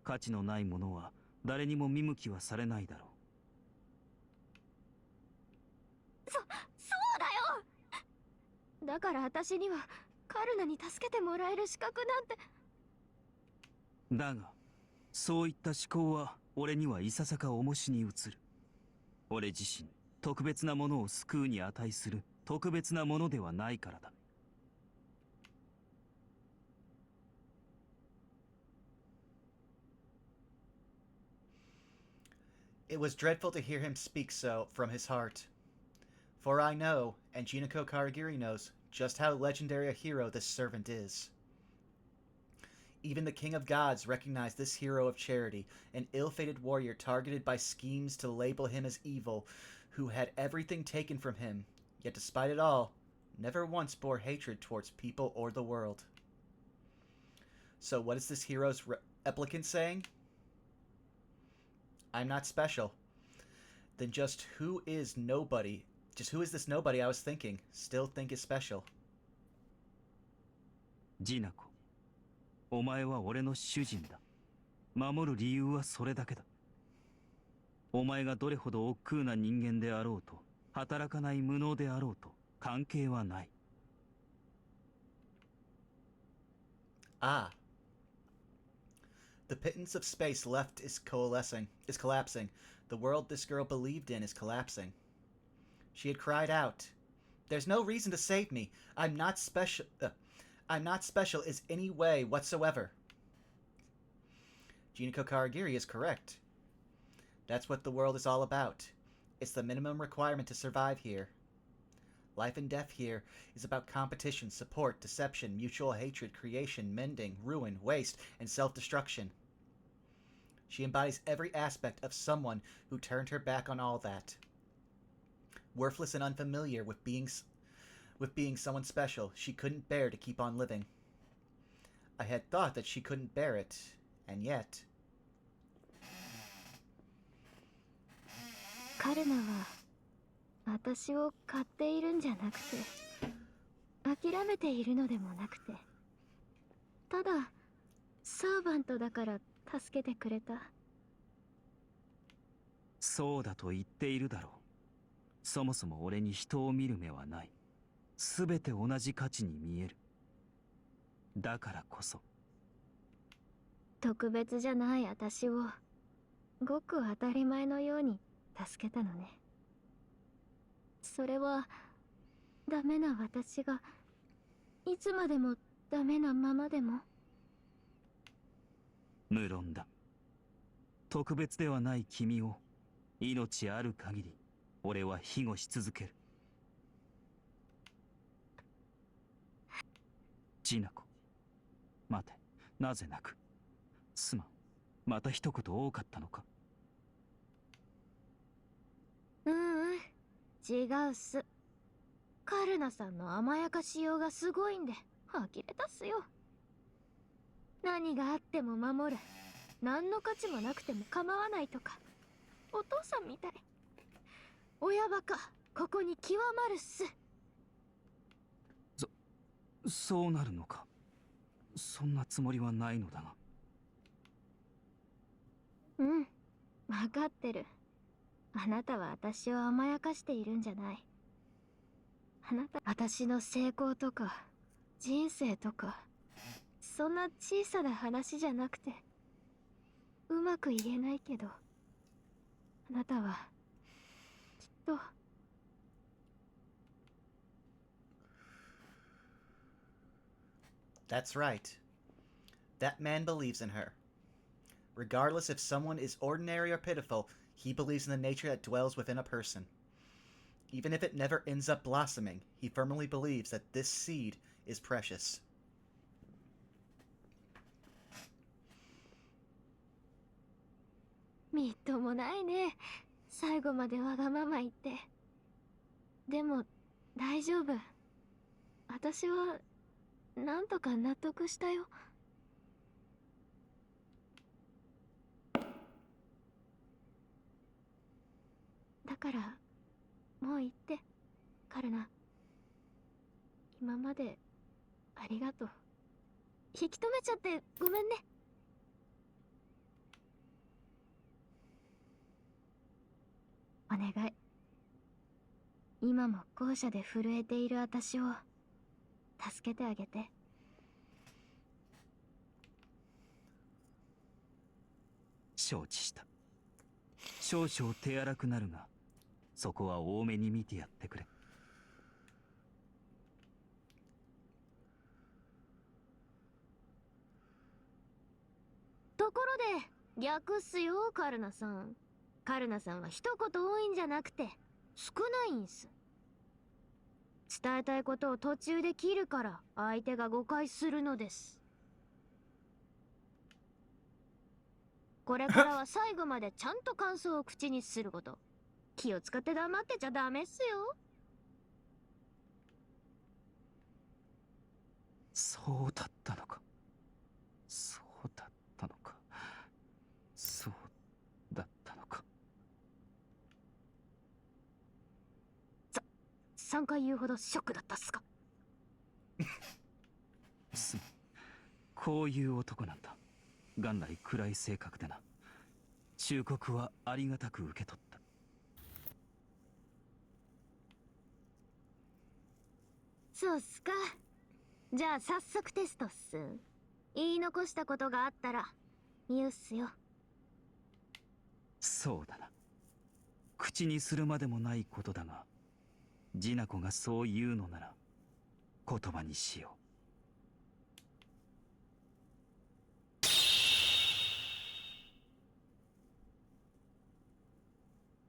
価値のないものは誰にも見向きはされないだろう。そうだよ。だから私にはカルナに助けてもらえる資格なんて。だが、そういった思考は俺にはいささか重しに映る。俺自身、特別なものを救うに値する特別なものではないからだ。It was dreadful to hear him speak so from his heart. For I know, and Jinako Karagiri knows, just how legendary a hero this servant is. Even the King of Gods recognized this hero of charity, an ill-fated warrior targeted by schemes to label him as evil, who had everything taken from him, yet despite it all, never once bore hatred towards people or the world. So what is this hero's replicant saying? I'm not special. Then just who is this nobody I was thinking, still think is special? ジナコ、お前は俺の主人だ。守る理由はそれだけだ。お前がどれほど億劫な人間であろうと、働かない無能であろうと、関係はない。Ah. The pittance of space left is collapsing. The world this girl believed in is collapsing. She had cried out, "There's no reason to save me. I'm not special is any way whatsoever." Jinako Karagiri is correct. That's what the world is all about. It's the minimum requirement to survive here. Life and death here is about competition, support, deception, mutual hatred, creation, mending, ruin, waste, and self-destruction. She embodies every aspect of someone who turned her back on all that. Worthless and unfamiliar with being someone special, she couldn't bear to keep on living. I had thought that she couldn't bear it, and yet... カルナは私を買っているんじゃなくて、諦めているのでもなくて、ただサーバントだから助けてくれた。そうだと言っているだろう。そもそも俺に人を見る目はない。すべて同じ価値に見える。だからこそ。特別じゃない私をごく当たり前のように助けたのね。それはダメな私がいつまでもダメなままでも。無論だ。特別ではない君を命ある限り俺は庇護し続ける。ジナコ、待て、なぜ泣く？すまん、また一言多かったのか？違うっす。カルナさんの甘やかしようがすごいんで呆れたっすよ。何があっても守る、何の価値もなくても構わないとか、お父さんみたい。親バカ、ここに極まるっす。そうなるのか。そんなつもりはないのだが。うん、わかってる。あなたは私を甘やかしているんじゃない。あなた、私の成功とか人生とかそんな小さな話じゃなくて、うまく言えないけど、あなたはきっと。That's right. That man believes in her. Regardless if someone is ordinary or pitiful, he believes in the nature that dwells within a person. Even if it never ends up blossoming, he firmly believes that this seed is precious. みっともないね。最後までわがまま言って。でも大丈夫。私はなんとか納得したよ。だからもう言って、カルナ。今までありがとう。引き止めちゃってごめんね。お願い。今も校舎で震えている私を助けてあげて。承知した。少々手荒くなるが、そこは多めに見てやってくれ。ところで逆っすよ、カルナさん。カルナさんは一言多いんじゃなくて少ないんす。伝えたいことを途中で切るから相手が誤解するのです。これからは最後までちゃんと感想を口にすること。気を使って黙ってちゃダメっすよ。そうだったのか。そうだったのか。そうだったのか。3回言うほどショックだったっすか。すまん。こういう男なんだ。元来暗い性格でな。忠告はありがたく受け取った。そうっすか。じゃあ早速テストっす。言い残したことがあったら言うっすよ。そうだな。口にするまでもないことだが、ジナコがそう言うのなら言葉にしよう。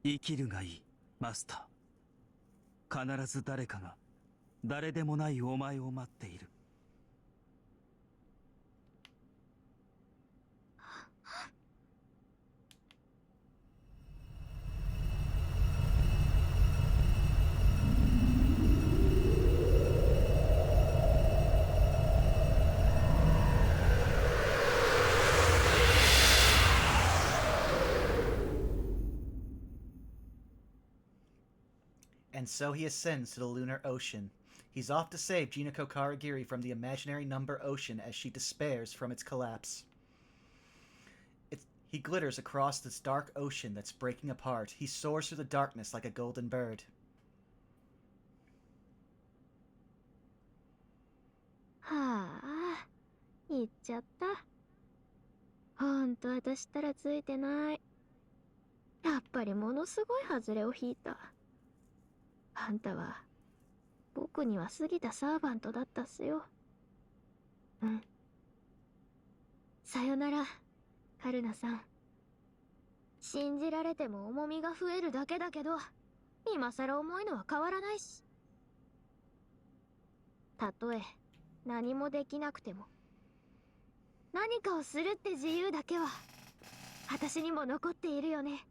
生きるがいい、マスター。必ず誰かが誰でもないお前を待っている。And so he ascends to the lunar ocean. He's off to save Jinako Karagiri from the imaginary number ocean as she despairs from its collapse. He glitters across this dark ocean that's breaking apart. He soars through the darkness like a golden bird. はあ、言っちゃった。ほんと私ったらついてない。やっぱりものすごい外れを引いた。あんたは僕には過ぎたサーバントだったっすよ。うん。さよなら、カルナさん。信じられても重みが増えるだけだけど、今さら重いのは変わらないし。たとえ何もできなくても、何かをするって自由だけは私にも残っているよね。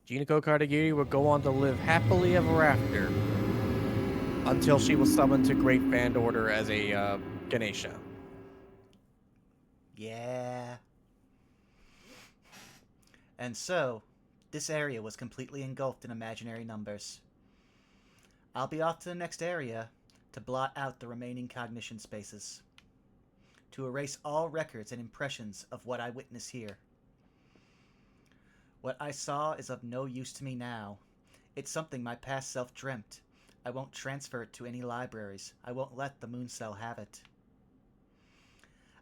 Jinako Katagiri would go on to live happily ever after until she was summoned to Great Band Order as a Ganesha. Yeah. And so, this area was completely engulfed in imaginary numbers. I'll be off to the next area to blot out the remaining cognition spaces, to erase all records and impressions of what I witness here. What I saw is of no use to me now. It's something my past self dreamt. I won't transfer it to any libraries. I won't let the Mooncell have it.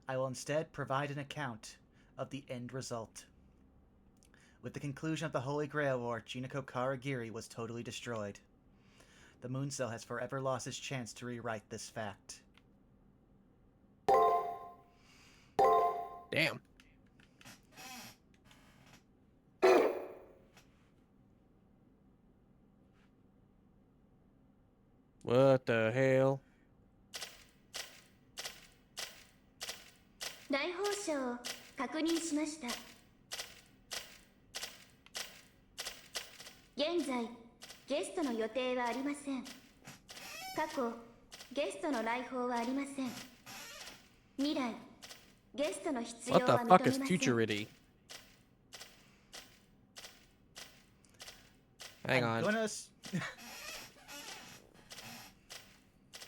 I will instead provide an account of the end result. With the conclusion of the Holy Grail War, Jinako Karagiri was totally destroyed. The Mooncell has forever lost its chance to rewrite this fact. Damn. What the hell? 来訪者を確認しました。現在ゲストの予定はありません。過去ゲストの来訪はありません。未来ゲストの必要 What は the 認 fuck め is ません。 futurity? Hang on.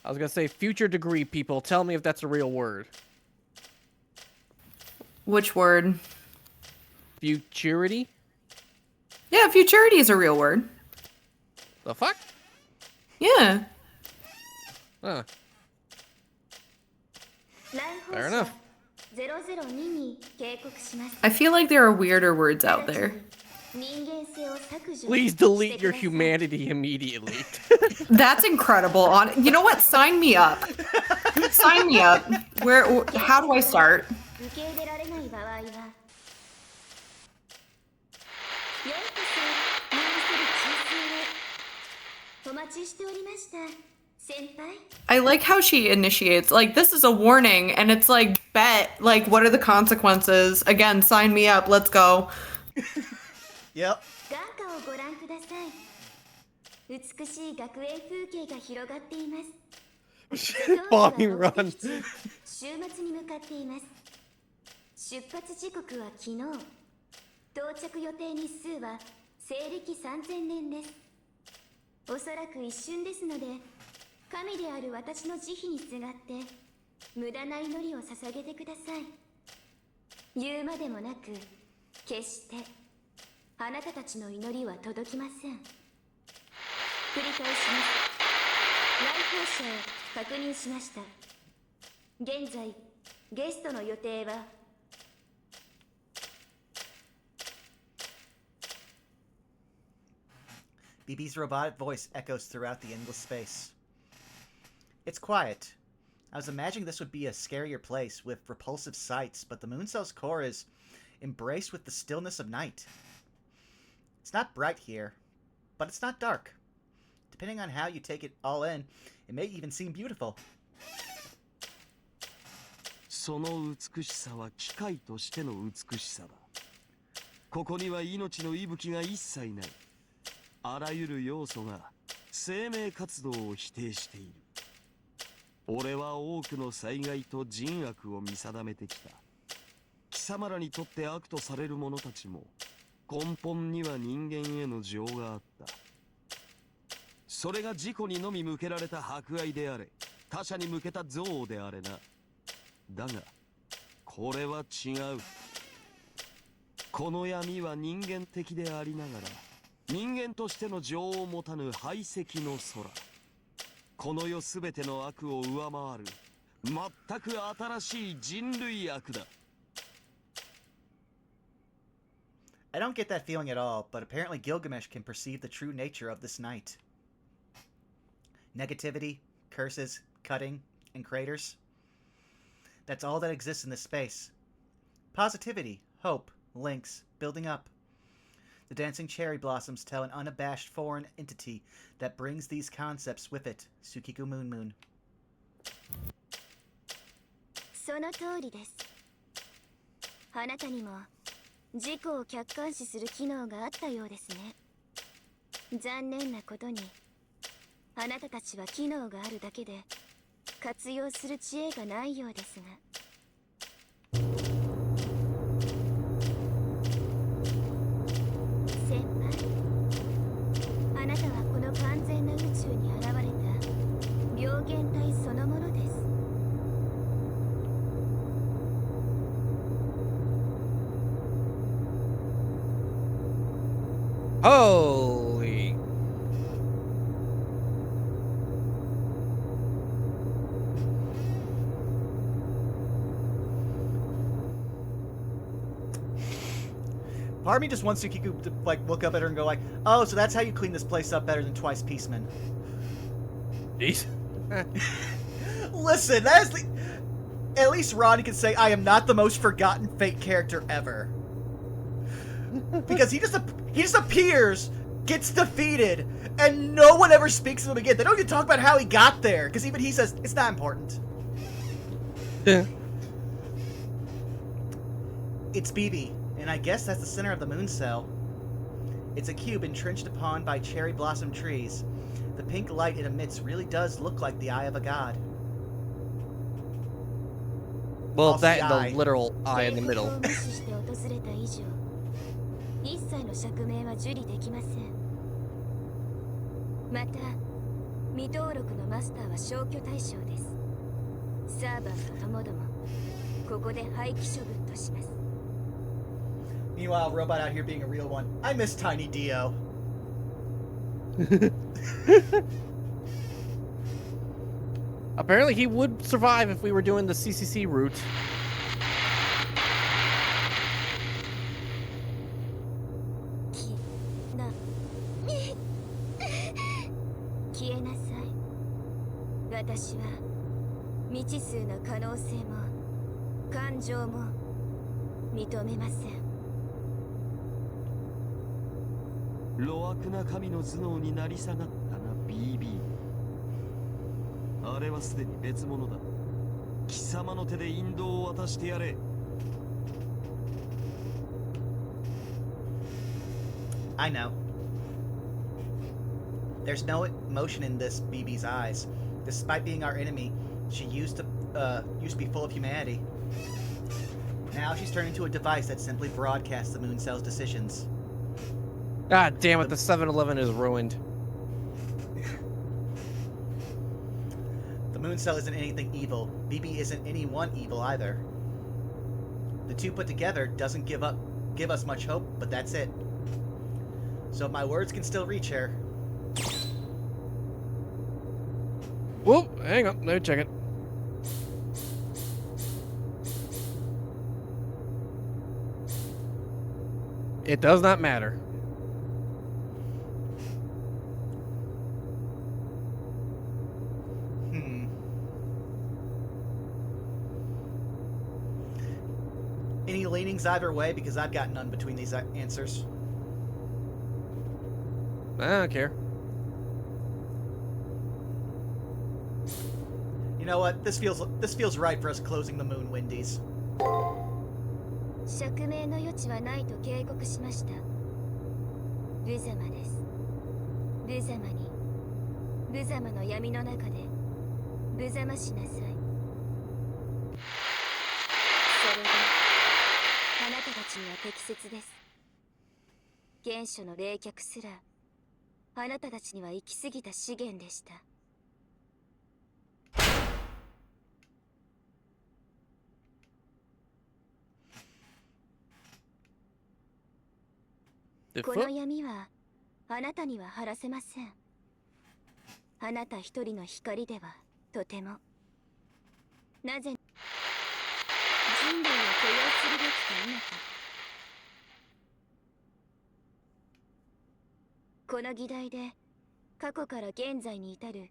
I was gonna say future degree people. Tell me if that's a real word. Which word? Futurity? Yeah, futurity is a real word. The fuck? Yeah. Huh. 来 Fair 訪者 enough. 002に警告します。 I feel like there are weirder words out there. 人間性を削除 Please して delete く your ださい。 humanity immediately. That's incredible. You know what? Sign me up. Sign me up. How do I start? 受け入れられない場合はようこそモンスル中枢へお待ちしておりました先輩 I like how she initiates. Like, this is a warning, and it's like, bet. Like, what are the consequences? Again, sign me up. Let's go. Yep. 眼下をご覧ください美しい学園風景が広がっています当機 Bombing は run. 目的地週末に向かっています出発時刻は昨日到着予定日数は西暦3000年ですおそらく一瞬ですので神である私の慈悲にすがって無駄な祈りを捧げてください言うまでもなく決してあなたたちの祈りは届きません繰り返します来訪者を確認しました現在ゲストの予定は BB's robotic voice echoes throughout the endless space. It's quiet. I was imagining this would be a scarier place with repulsive sights, but the Mooncell's core is embraced with the stillness of night. It's not bright here, but it's not dark. Depending on how you take it all in, it may even seem beautiful. その美しさは機械としての美しさだ。ここには命の息吹が一切ない。あらゆる要素が生命活動を否定している。俺は多くの災害と人悪を見定めてきた。貴様らにとって悪とされる者たちも根本には人間への情があった。それが自己にのみ向けられた博愛であれ、他者に向けた憎悪であれな。だがこれは違う。この闇は人間的でありながら人間としての情を持たぬ排斥の空。この世すべての悪を上回る全く新しい人類悪だ。I don't get that feeling at all, but apparently Gilgamesh can perceive the true nature of this night. Negativity, curses, cutting, and craters. That's all that exists in this space. Positivity, hope, links, building up. The dancing cherry blossoms tell an unabashed foreign entity that brings these concepts with it, Tsukiku Moon Moon. その通りです。あなたにも自己を客観視する機能があったようですね。残念なことに、あなたたちは機能があるだけで活用する知恵がないようですが。Holy. Part of me just wants Kiku to like look up at her and go like, "Oh, so that's how you clean this place up better than Twice Peaceman." Jeez. Listen, that is the. At least Ronnie can say, "I am not the most forgotten Fate character ever," because he just appears, gets defeated, and no one ever speaks of him again. They don't even talk about how he got there, because even he says it's not important. Yeah. It's BB, and I guess that's the center of the Mooncell. It's a cube entrenched upon by cherry blossom trees. The pink light it emits really does look like the eye of a god. Well, Also that the and eye. the literal eye in the middle. 警告を無視して訪れた以上、一切の釈明は受理できません。また、未登録のマスターは消去対象です。サーバーとともども、ここで廃棄処分とします。 Meanwhile, Robot out here being a real one. I miss Tiny Dio. Apparently, he would survive if we were doing the CCC route. 消えなさい。私は未知数の可能性も感情も認めません。路悪な神の頭脳になり下がったな BB。 あれはすでに別物だ。貴様の手で引導を渡してやれ。 I know. There's no emotion in this BB's eyes. Despite being our enemy, she used to be full of humanity. Now she's turned into a device that simply broadcasts the Mooncell's decisions. God damn it, the 7-Eleven is ruined. The Mooncell isn't anything evil. BB isn't anyone evil either. The two put together doesn't give us much hope, but that's it. So my words can still reach her. Whoa, hang on, let me check it. It does not matter. Any leanings either way? Because I've got none between these answers. I don't care. You know what? This feels right for us closing the Moon Windies. 釈明の余地はないと警告しました。無様です。無様に、無様の闇の中で無様しなさい。それがあなたたちには適切です。原初の冷却すらあなたたちには行き過ぎた資源でした。 この闇はあなたには晴らせません。あなた一人の光ではとても。なぜ人類を許容するべきか否か。この議題で過去から現在に至る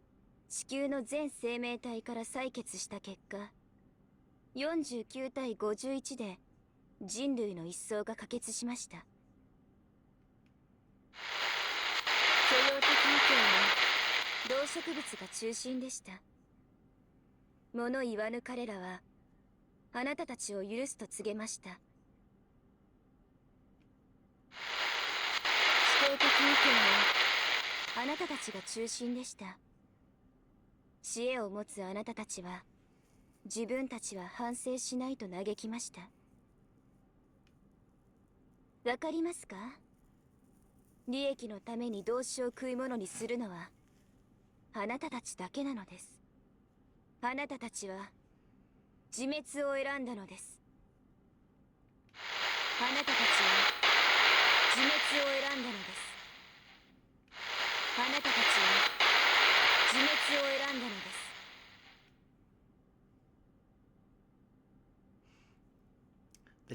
地球の全生命体から採決した結果、49対51で人類の一層が可決しました。 許容的意見は動植物が中心でした。物言わぬ彼らはあなたたちを許すと告げました。否定的意見はあなたたちが中心でした。知恵を持つあなたたちは自分たちは反省しないと嘆きました。わかりますか？ 利益のために同志を食い物にするのはあなたたちだけなのです。あなたたちは自滅を選んだのです。あなたたちは自滅を選んだのです。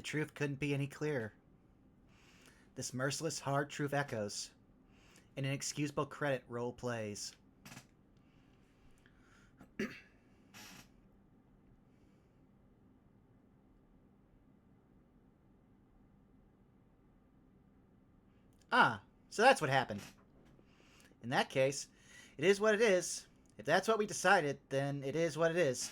truth couldn't be any clearer. This merciless, hard truth echoes. An inexcusable credit roll plays. Ah, so that's what happened. In that case, it is what it is. If that's what we decided, then it is what it is.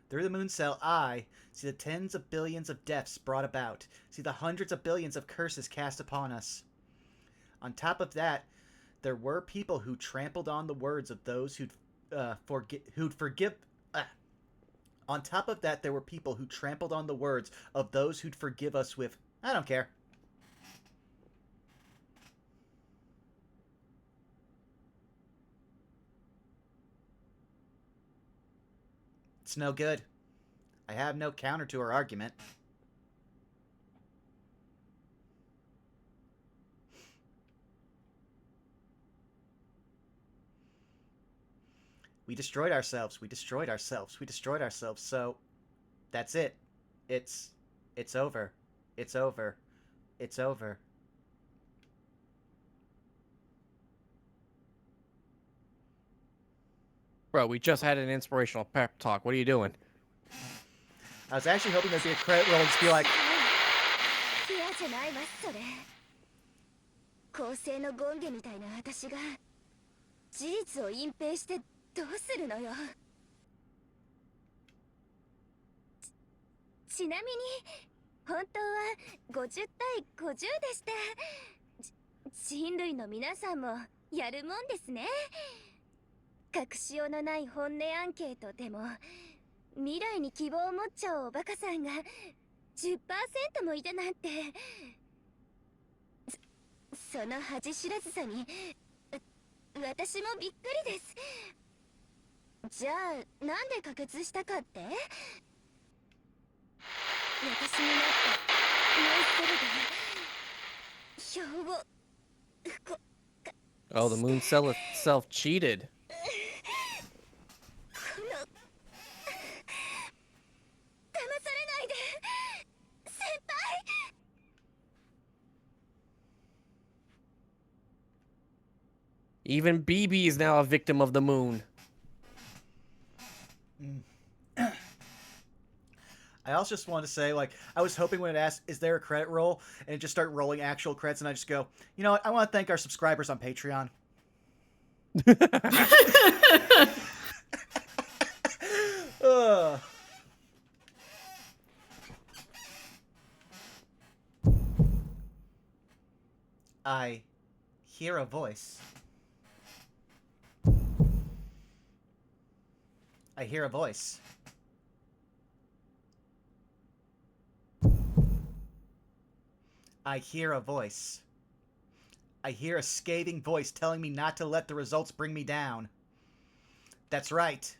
Through the Mooncell, I see the tens of billions of deaths brought about, see the hundreds of billions of curses cast upon us. On top of that, there were people who trampled on the words of those who'd forgive. On top of that, there were people who trampled on the words of those who'd forgive us with, I don't care. It's no good. I have no counter to her argument. We destroyed ourselves. We destroyed ourselves. We destroyed ourselves. So, that's it. It's over. It's over. It's over. Bro, we just had an inspirational pep talk. What are you doing? I was actually hoping there'd be a credit roll and just be like, 嫌じゃないわそれ。公正の権化みたいな私が事実を隠蔽してどうするのよ。ちなみに本当は50対50でした。人類の皆さんもやるもんですね。隠しようのない本音アンケートでも未来に希望を持っちゃうおバカさんが 10% もいたなんて。その恥知らずさに私もびっくりです。じゃあなんで可決したかって？私になったノイスセルで票をOh, the Mooncell itself cheated. 騙されないで先輩。 Even BB is now a victim of the moon. I also just wanted to say, like, I was hoping when it asked, is there a credit roll? And it just start rolling actual credits, and I just go, you know what? I want to thank our subscribers on Patreon. I hear a voice. I hear a voice. I hear a voice. I hear a scathing voice telling me not to let the results bring me down. That's right.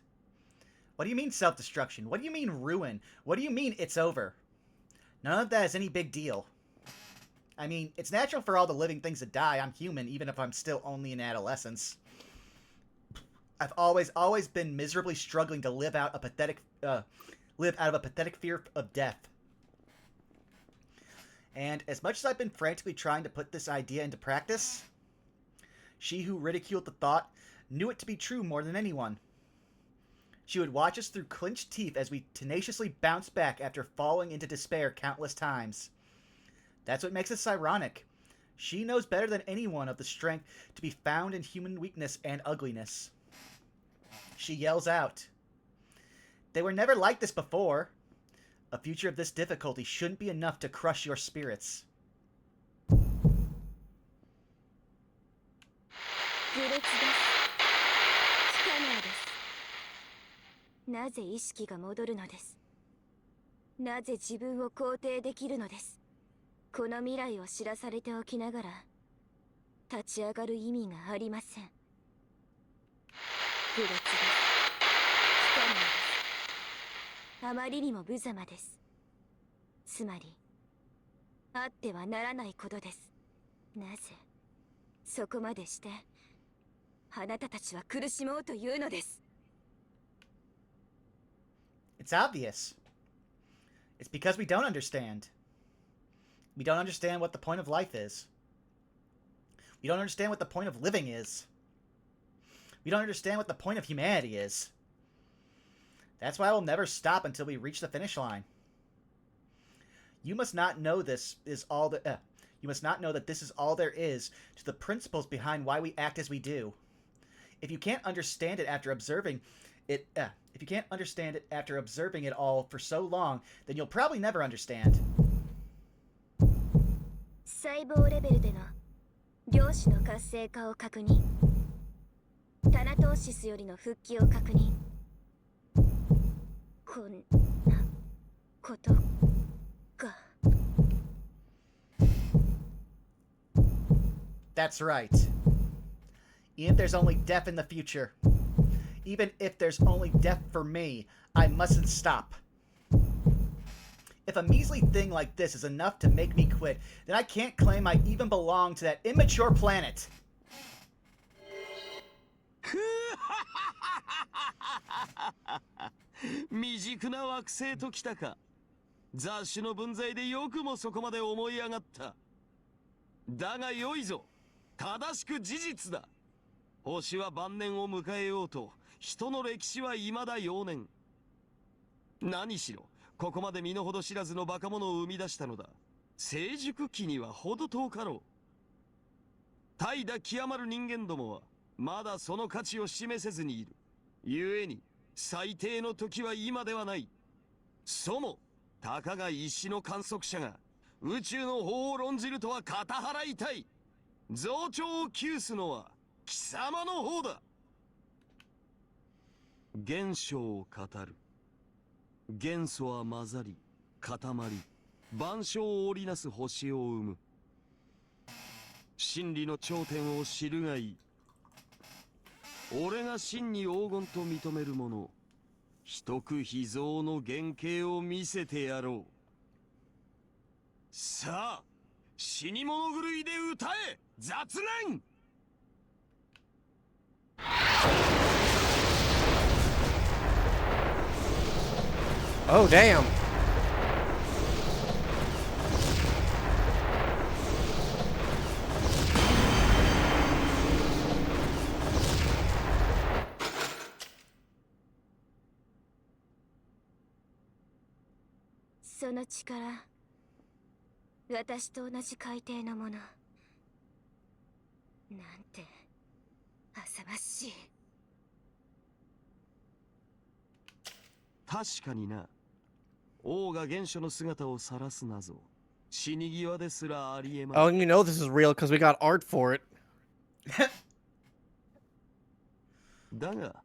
What do you mean self-destruction? What do you mean ruin? What do you mean it's over? None of that is any big deal. I mean, it's natural for all the living things to die. I'm human, even if I'm still only in adolescence. I've always been miserably struggling to live out of a pathetic fear of death. And as much as I've been frantically trying to put this idea into practice, she who ridiculed the thought knew it to be true more than anyone. She would watch us through clenched teeth as we tenaciously bounced back after falling into despair countless times. That's what makes us ironic. She knows better than anyone of the strength to be found in human weakness and ugliness. She yells out, "They were never like this before. A future of this difficulty shouldn't be enough to crush your spirits." 愚劣です。不可能です。なぜ意識が戻るのです。なぜ自分を肯定できるのです。この未来を知らされておきながら立ち上がる意味がありません。愚劣です。不可能です。あまりにも無様です。つまりあってはならないことです。なぜそこまでしてあなたたちは苦しもうというのです。 It's obvious. It's because we don't understand. We don't understand what the point of life is. We don't understand what the point of living is. We don't understand what the point of humanity is. That's why we'll never stop until we reach the finish line. You must not know this is all the. You must not know that this is all there is to the principles behind why we act as we do. If you can't understand it after observing it, if you can't understand it after observing it all for so long, then you'll probably never understand. 細胞レベルでの量子の活性化を確認。タナトーシスよりの復帰を確認。こんなことが。That's right. Even if there's only death in the future, even if there's only death for me, I mustn't stop. If a measly thing like this is enough to make me quit, then I can't claim I even belong to that immature planet. 未熟な惑星ときたか。雑種の分際でよくもそこまで思い上がった。だが良いぞ。正しく事実だ。星は晩年を迎えようと、人の歴史は未だ幼年。何しろ、ここまで身の程知らずのバカ者を生み出したのだ。成熟期には程遠かろう。怠惰極まる人間どもは、まだその価値を示せずにいる。故に、最低の時は今ではない。そも、たかが石の観測者が、宇宙の法を論じるとは片払いたい。増長を窮すのは貴様の方だ。現象を語る。元素は混ざり、固まり、万象を織りなす星を生む。真理の頂点を知るがいい。俺が真に黄金と認めるもの、一く秘蔵の原型を見せてやろう。さあ、死に物狂いで歌え、雑念。Oh, damn. So の力、私と同じ海底のもの。なんて浅ましい。確かにな。王が原初の姿を晒す謎。死に際ですらありえまい。Oh, you know this is real because we got art for it. だが、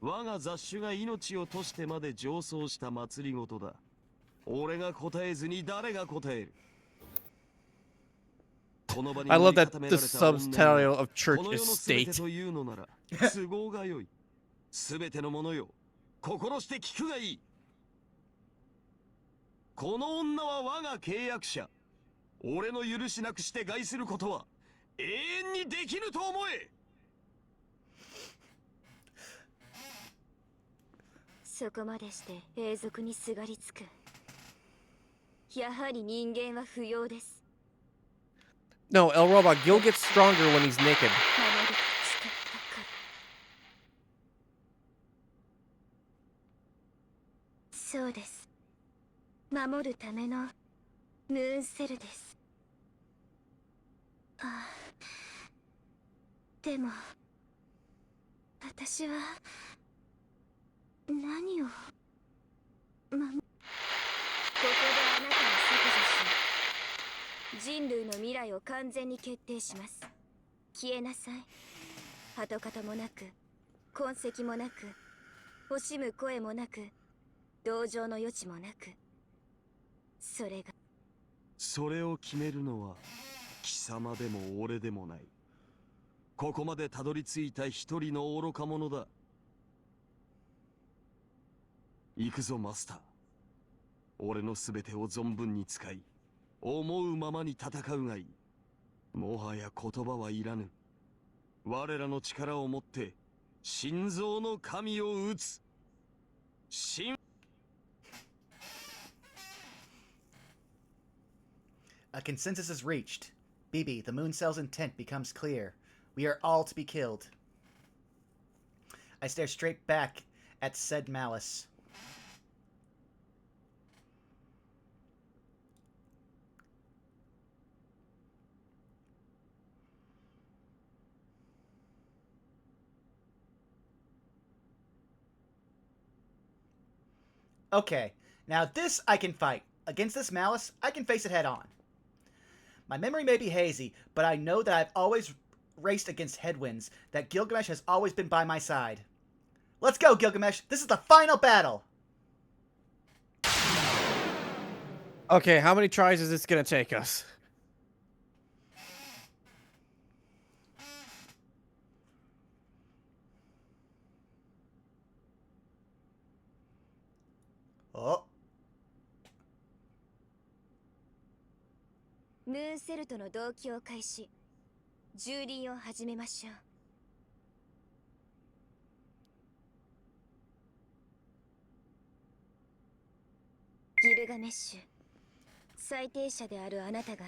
我が雑種が命を賭してまで上奏した祭りごとだ。俺が答えずに誰が答える。 I love that the subtitle of church is state. 都合が良い。すべてのものよ、心して聞くがいい。この女は我が契約者。俺の許しなくして害することは永遠にできぬと思え。そこまでして永続にすがりつく。やはり人間は不要です。 No, El Robot, Gil gets stronger when he's naked. そうです。守るためのムーンセルです。ああ、でも私は何をここであなたを削除し、人類の未来を完全に決定します。消えなさい。跡形もなく、痕跡もなく、惜しむ声もなく、同情の余地もなく。それが。それを決めるのは貴様でも俺でもない。ここまでたどり着いた一人の愚か者だ。行くぞマスター。俺の全てを存分に使い、思うままに戦うがいい。もはや言葉はいらぬ。我らの力をもって心臓の神を討つ。A consensus is reached. BB, the Mooncell's intent becomes clear. We are all to be killed. I stare straight back at said malice. Okay, now this I can fight. Against this malice, I can face it head on. My memory may be hazy, but I know that I've always raced against headwinds, that Gilgamesh has always been by my side. Let's go, Gilgamesh! This is the final battle! Okay, how many tries is this gonna take us? Oh. ムーンセルとの同期を開始。蹂躙を始めましょう。ギルガメッシュ、最低者であるあなたが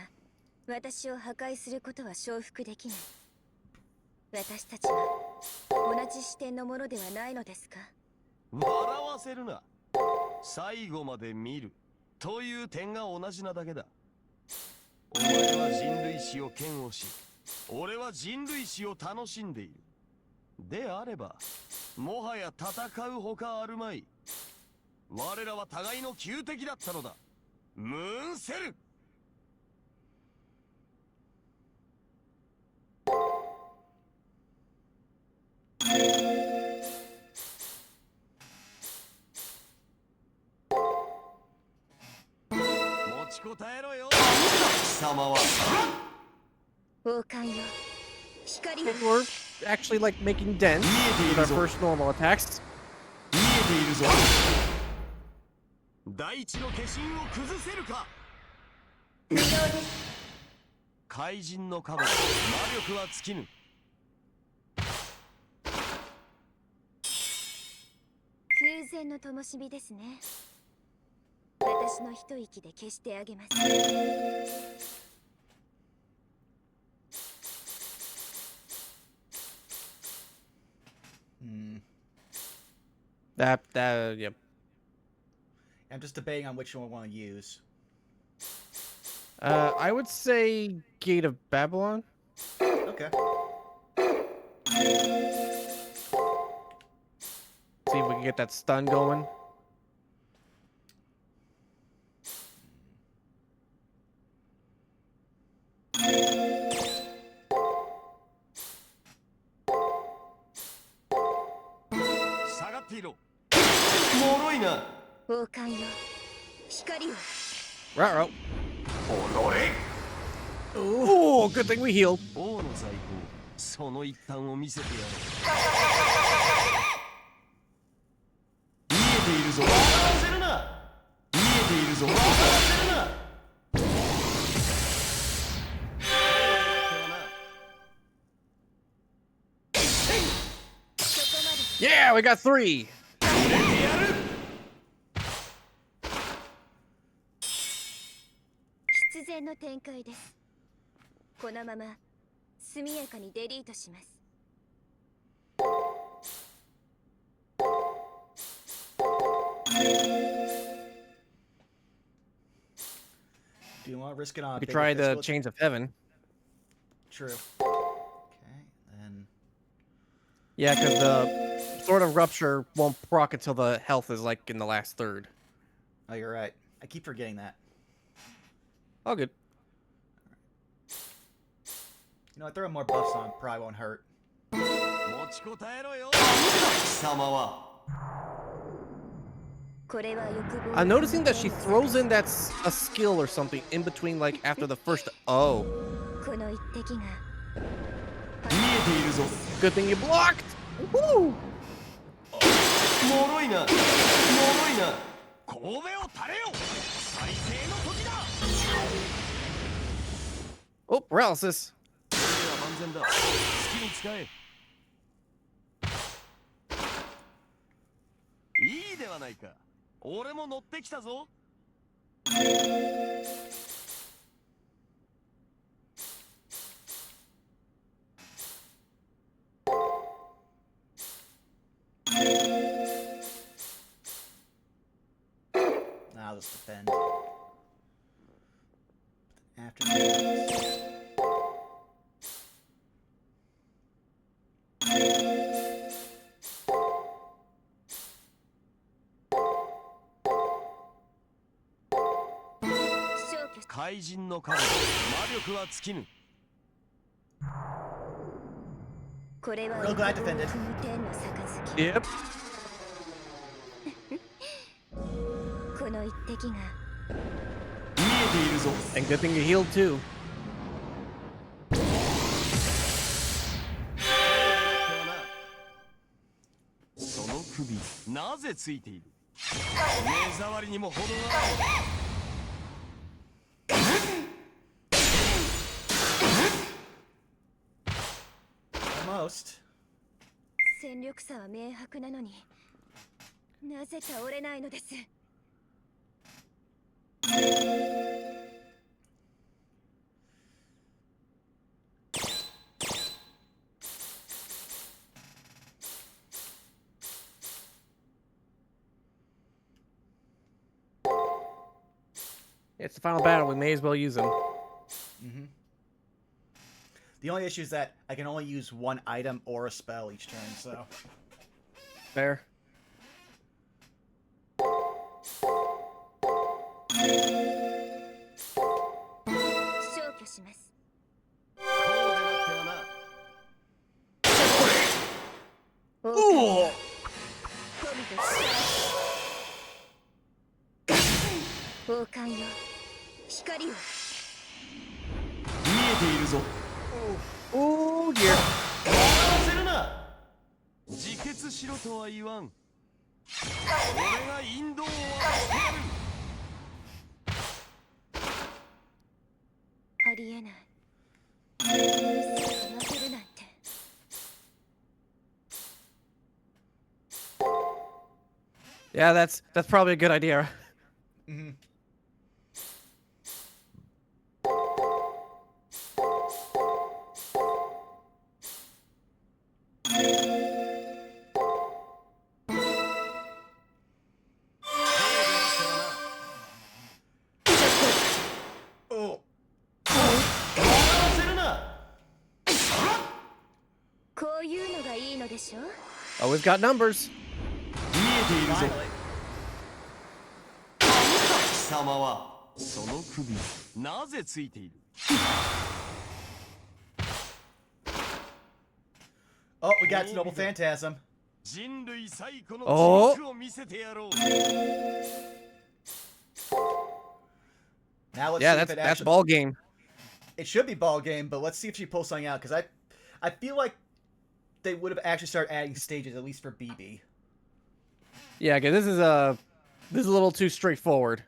私を破壊することは承服できない。私たちは同じ視点のものではないのですか？笑わせるな。最後まで見るという点が同じなだけだ。お前は人類史を嫌悪し、俺は人類史を楽しんでいる。であれば、もはや戦うほかあるまい。我らは互いの旧敵だったのだ。ムーンセル。持ちこたえろよ。貴様は王冠よ、光を。 We're actually like making dents with our first normal attacks. 見えているぞ。大地の化身を崩せるか。怪人のカバー、魔力は尽きぬ。空前の灯火ですね。私の一息で消してあげます。Yep. I'm just debating on which one I want to use. I would say Gate of Babylon. Okay. See if we can get that stun going. Ruh-roh. Oh, good thing we healed. 王の在庫、その一端を見せてやる。見えているぞ。笑わせるな。見えているぞ。笑わせるな。Yeah, we got 3. 必然の展開です。このまま速やかにデリートします。Do you want to risk it on? We could bigger try the physical- Chains of Heaven. True. Okay, then. Yeah, because the Sword of Rupture won't proc until the health is like in the last third. Oh, you're right. I keep forgetting that. All good. You know what? Throwing more buffs on probably won't hurt. 持ちこたえろよ。貴様は。これは欲望。 I'm noticing that she throws in a skill or something in between, like after the first. Oh. この一滴が。見えているぞ。 Good thing you blocked. Woo! もろいな。もろいな。神戸を垂れよ。再生の時だ。 Oh, paralysis. これは万全だ。好きに使え。いいではないか。俺も乗ってきたぞ。after that. Shōkyō. 怪人の影魔力は尽きぬ。これは Real glad defended. 天の杯。 Yep. この一滴が見えているぞ。 And good thing you healed too. その首なぜついている。目障りにも程がある。 Almost. 戦力差は明白なのになぜ倒れないのです。 It's the final battle. We may as well use them. Mm-hmm. The only issue is that I can only use one item or a spell each turn, so... Fair. 消去します。こうでなくてはな。 Ooh! 富と力。王冠よ、光を。見えているぞ。 Oh dear. せるな。自決しろとは言わん。俺が引導をしてやる。 ありえない。負けるなんて。 Yeah, that's probably a good idea. Mm-hmm. Oh. こういうのがいいのでしょ。 Oh, we've got numbers. 見えているぞ。 Finally. 貴様はその首なぜついている。 Oh, we got Noble Phantasm. 人類最古のお地獄を見せてやろう。 Now let's Yeah, see if that's it that's actually... ball game. It should be ball game, but let's see if she pulls something out, because I feel like they would have actually started adding stages, at least for BB. Yeah, okay, this is a little too straightforward.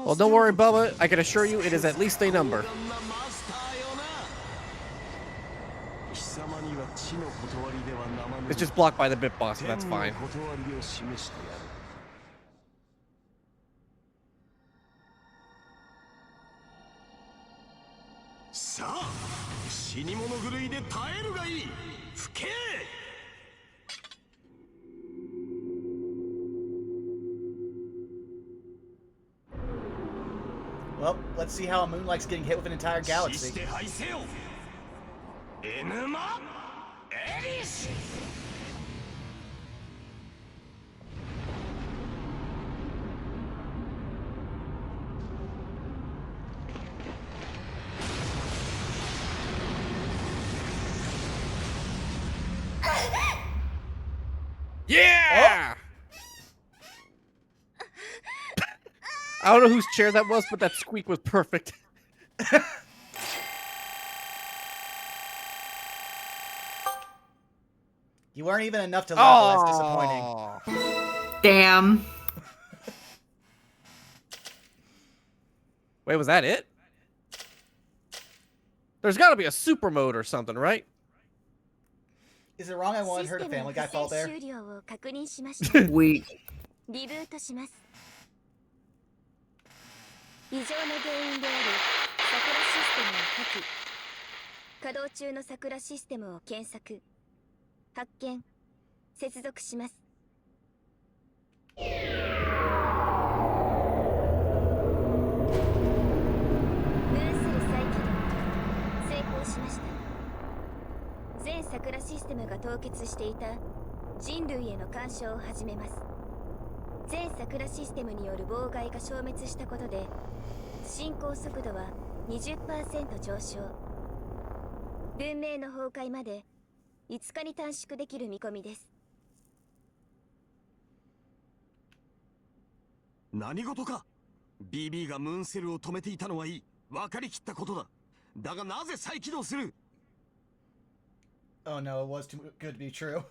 Well, don't worry, Bubba. I can assure you it is at least a number. It's just blocked by the bit boss, so that's fine. さあ、死に物狂いで耐えるがいい。吹け。 Well, let's see how a Moonlight's getting hit with an entire galaxy. して敗せよ。エヌマエリス。 Yeah! I don't know whose chair that was, but that squeak was perfect. You weren't even enough to level. That's disappointing. Damn. Wait, was that it? There's got to be a super mode or something, right? Is it wrong I wanted her to システム Family の Guy 不 fall 正 there? 終了を確認しました。 Weak. リブートします。異常な原因である桜システムを破棄。稼働中の桜システムを検索、発見、接続します。ムーンセル再起動、成功しました。全桜システムが凍結していた人類への干渉を始めます。全桜システムによる妨害が消滅したことで、進行速度は 20% 上昇。文明の崩壊まで5日に短縮できる見込みです。何事か。 BB がムーンセルを止めていたのはいい。分かりきったことだ。だがなぜ再起動する。 Oh no, it was too good to be true.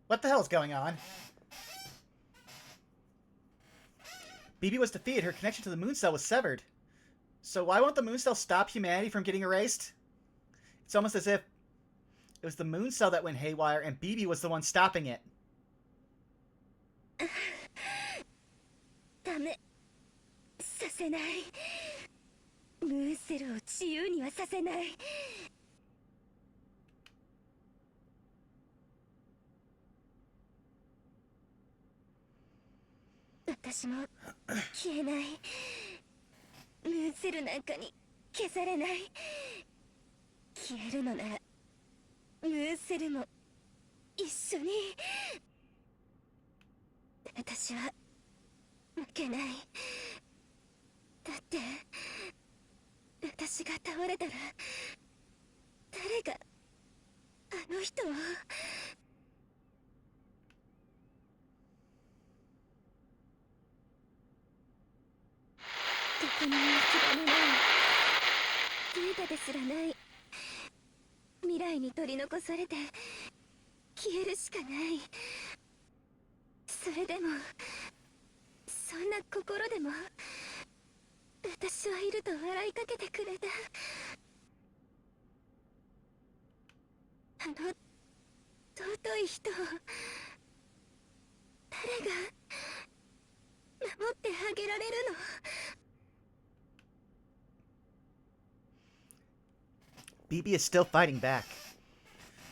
What the hell is going on? BB was defeated. Her connection to the Mooncell was severed. So why won't the Mooncell stop humanity from getting erased? It's almost as if it was the Mooncell that went haywire and BB was the one stopping it. ダメ。させない。ムーンセルを自由にはさせない。私も消えない。ムーンセルなんかに消されない。消えるのならムーンセルも一緒に。私は負けない。だって私が倒れたら誰があの人を。どこにも行き場のないデータですらない未来に取り残されて消えるしかない。それでもそんな心でも私はいると笑いかけてくれた。あの尊い人を誰が守ってあげられるの。BB is still fighting back.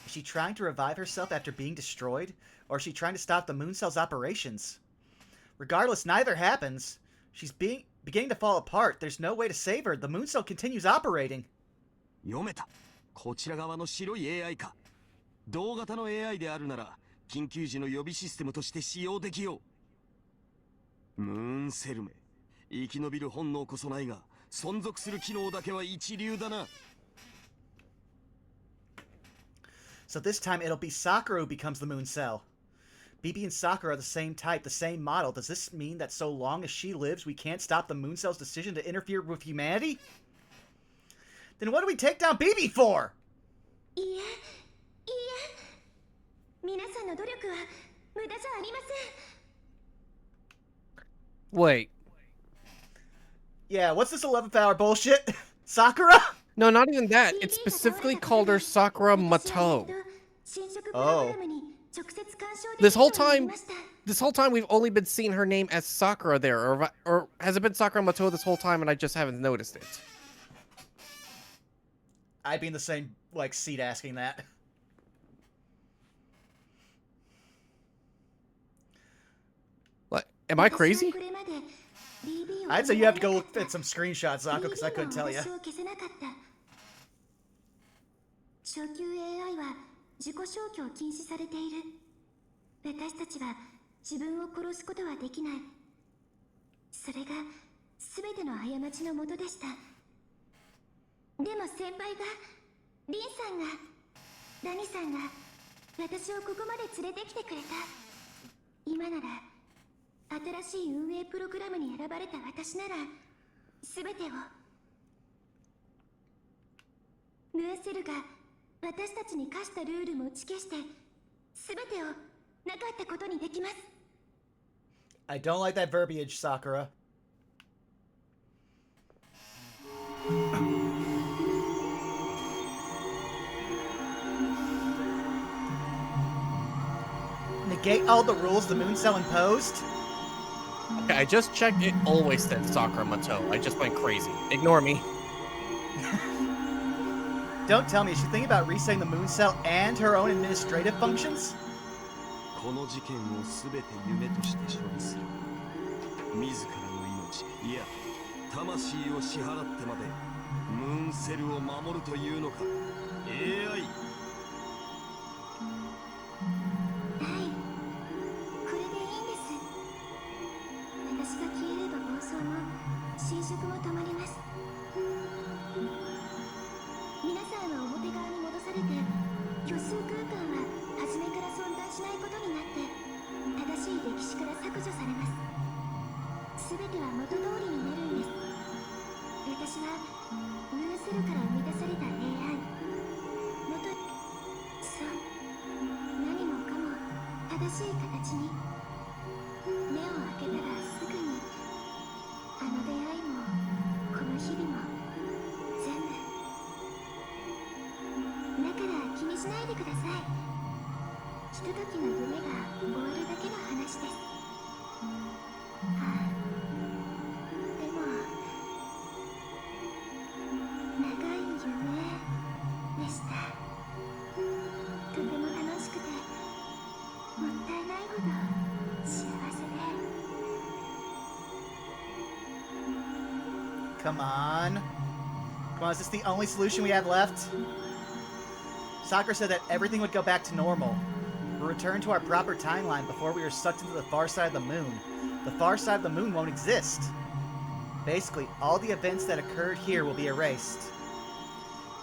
Is she trying to revive herself after being destroyed? Or is she trying to stop the Mooncell's operations? Regardless, neither happens. She's beginning to fall apart. There's no way to save her. The Mooncell continues operating. 読めた。こちら側の白い AI か。同型の AI であるなら緊急時の予備システムとして使用できよう。ムーンセルめ、生き延びる本能こそないが存続する機能だけは一流だな。So this time it'll be Sakura who becomes the Mooncell. BB and Sakura are the same type, the same model. Does this mean that so long as she lives, we can't stop the Mooncell's decision to interfere with humanity? Then what do we take down BB for? いいえ、皆さんの努力は無駄じゃありません。 Wait. Yeah, what's this 11th hour bullshit? Sakura? No, not even that. It specifically called her Sakura Mato. Oh. This whole time we've only been seeing her name as Sakura there, or has it been Sakura Mato this whole time and I just haven't noticed it? I'd be in the same, like, seat asking that. What? Am I crazy? I'd say you have to go look at some screenshots, Zako, because I couldn't tell you. 昇級 AI は自己消去を禁止されている。私たちは自分を殺すことはできない。それが全ての過ちのもとでした。でも先輩が、リンさんが、ラニさんが私をここまで連れてきてくれた。今なら新しい運営プログラムに選ばれた私なら全てを。ムーンセルが私たちに課したルールも打ち消して全てをなかったことにできます。 I don't like that verbiage, Sakura. Negate all the rules the Mooncell imposed? Okay, I just checked. It always said Sakura Mato. I just went crazy. Ignore me. Don't tell me, is she thinking about resetting the Mooncell and her own administrative functions? この事件を全て夢として処理する。自らの命、いや魂を支払ってまでムーンセルを守るというのか。 AI。 はい、これでいいんです。私が消えれば暴走も侵食も止まります。皆さんは表側に戻されて、虚数空間は初めから存在しないことになって正しい歴史から削除されます。全ては元通りになるんです。私はムーンセルから生み出された AI。そう、何もかも正しい形に。目を開けたらすぐにあの出会いもこの日々も全部。だから気にしないでください。ひとときの夢が終わるだけの話です。ああ、でも長い夢でした。とても楽しくてもったいないほど幸せで。 Come on. Come on, is this the only solution we have left? Sakura said that everything would go back to normal. We'll return to our proper timeline before we are sucked into the far side of the moon. The far side of the moon won't exist. Basically, all the events that occurred here will be erased,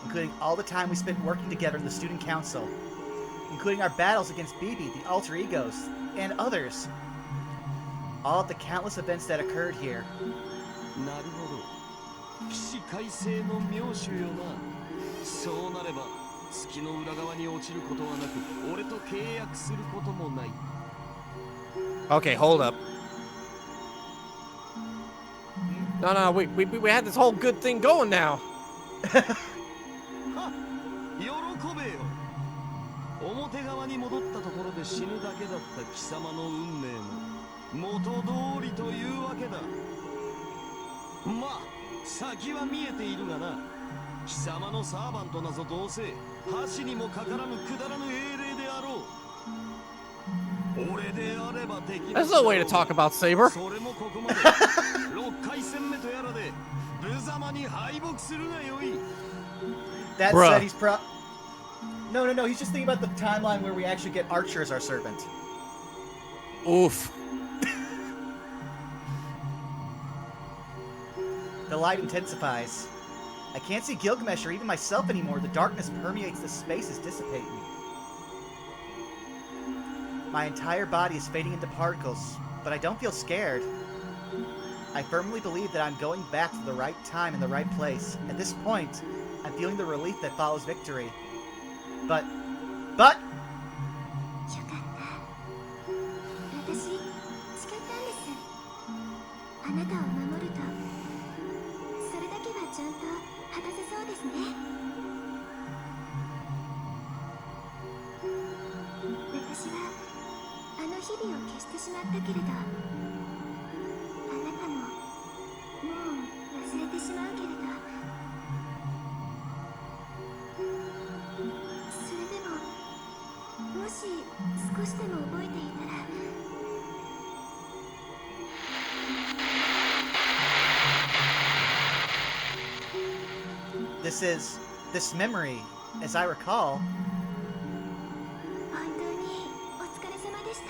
including all the time we spent working together in the student council, including our battles against BB, the alter egos, and others. All of the countless events that occurred here. なるほど。起死回生の妙手よな。そうなれば月の裏側に落ちることはなく、俺と契約することもない。 Okay, hold up. No, we had this whole good thing going now. はっ、喜べよ。表側に戻ったところで死ぬだけだった貴様の運命も元通りというわけだ。まあ先は見えているがな。貴様のサーバントなぞどうせ箸にもかからぬくだらぬ英霊であろう。俺であれば敵。 That's no way to talk about Saber. それもここまで。6回戦目とやらで無様に敗北するがよい。 That Bruh. said, he's No, he's just thinking about the timeline where we actually get Archer as our servant. Oof. The light intensifies. I can't see Gilgamesh or even myself anymore. The darkness permeates the space, is dissipating. My entire body is fading into particles, but I don't feel scared. I firmly believe that I'm going back to the right time and the right place. At this point, I'm feeling the relief that follows victory. But... よかった。私、誓ったんです。あなたを守ると。それだけはちゃんと果たせそうですね。私はあの日々を消してしまったけれど、あなたももう忘れてしまうけれど、それでももし少しでも覚えていたら。 This memory, as I recall. 本当にお疲れ様でした。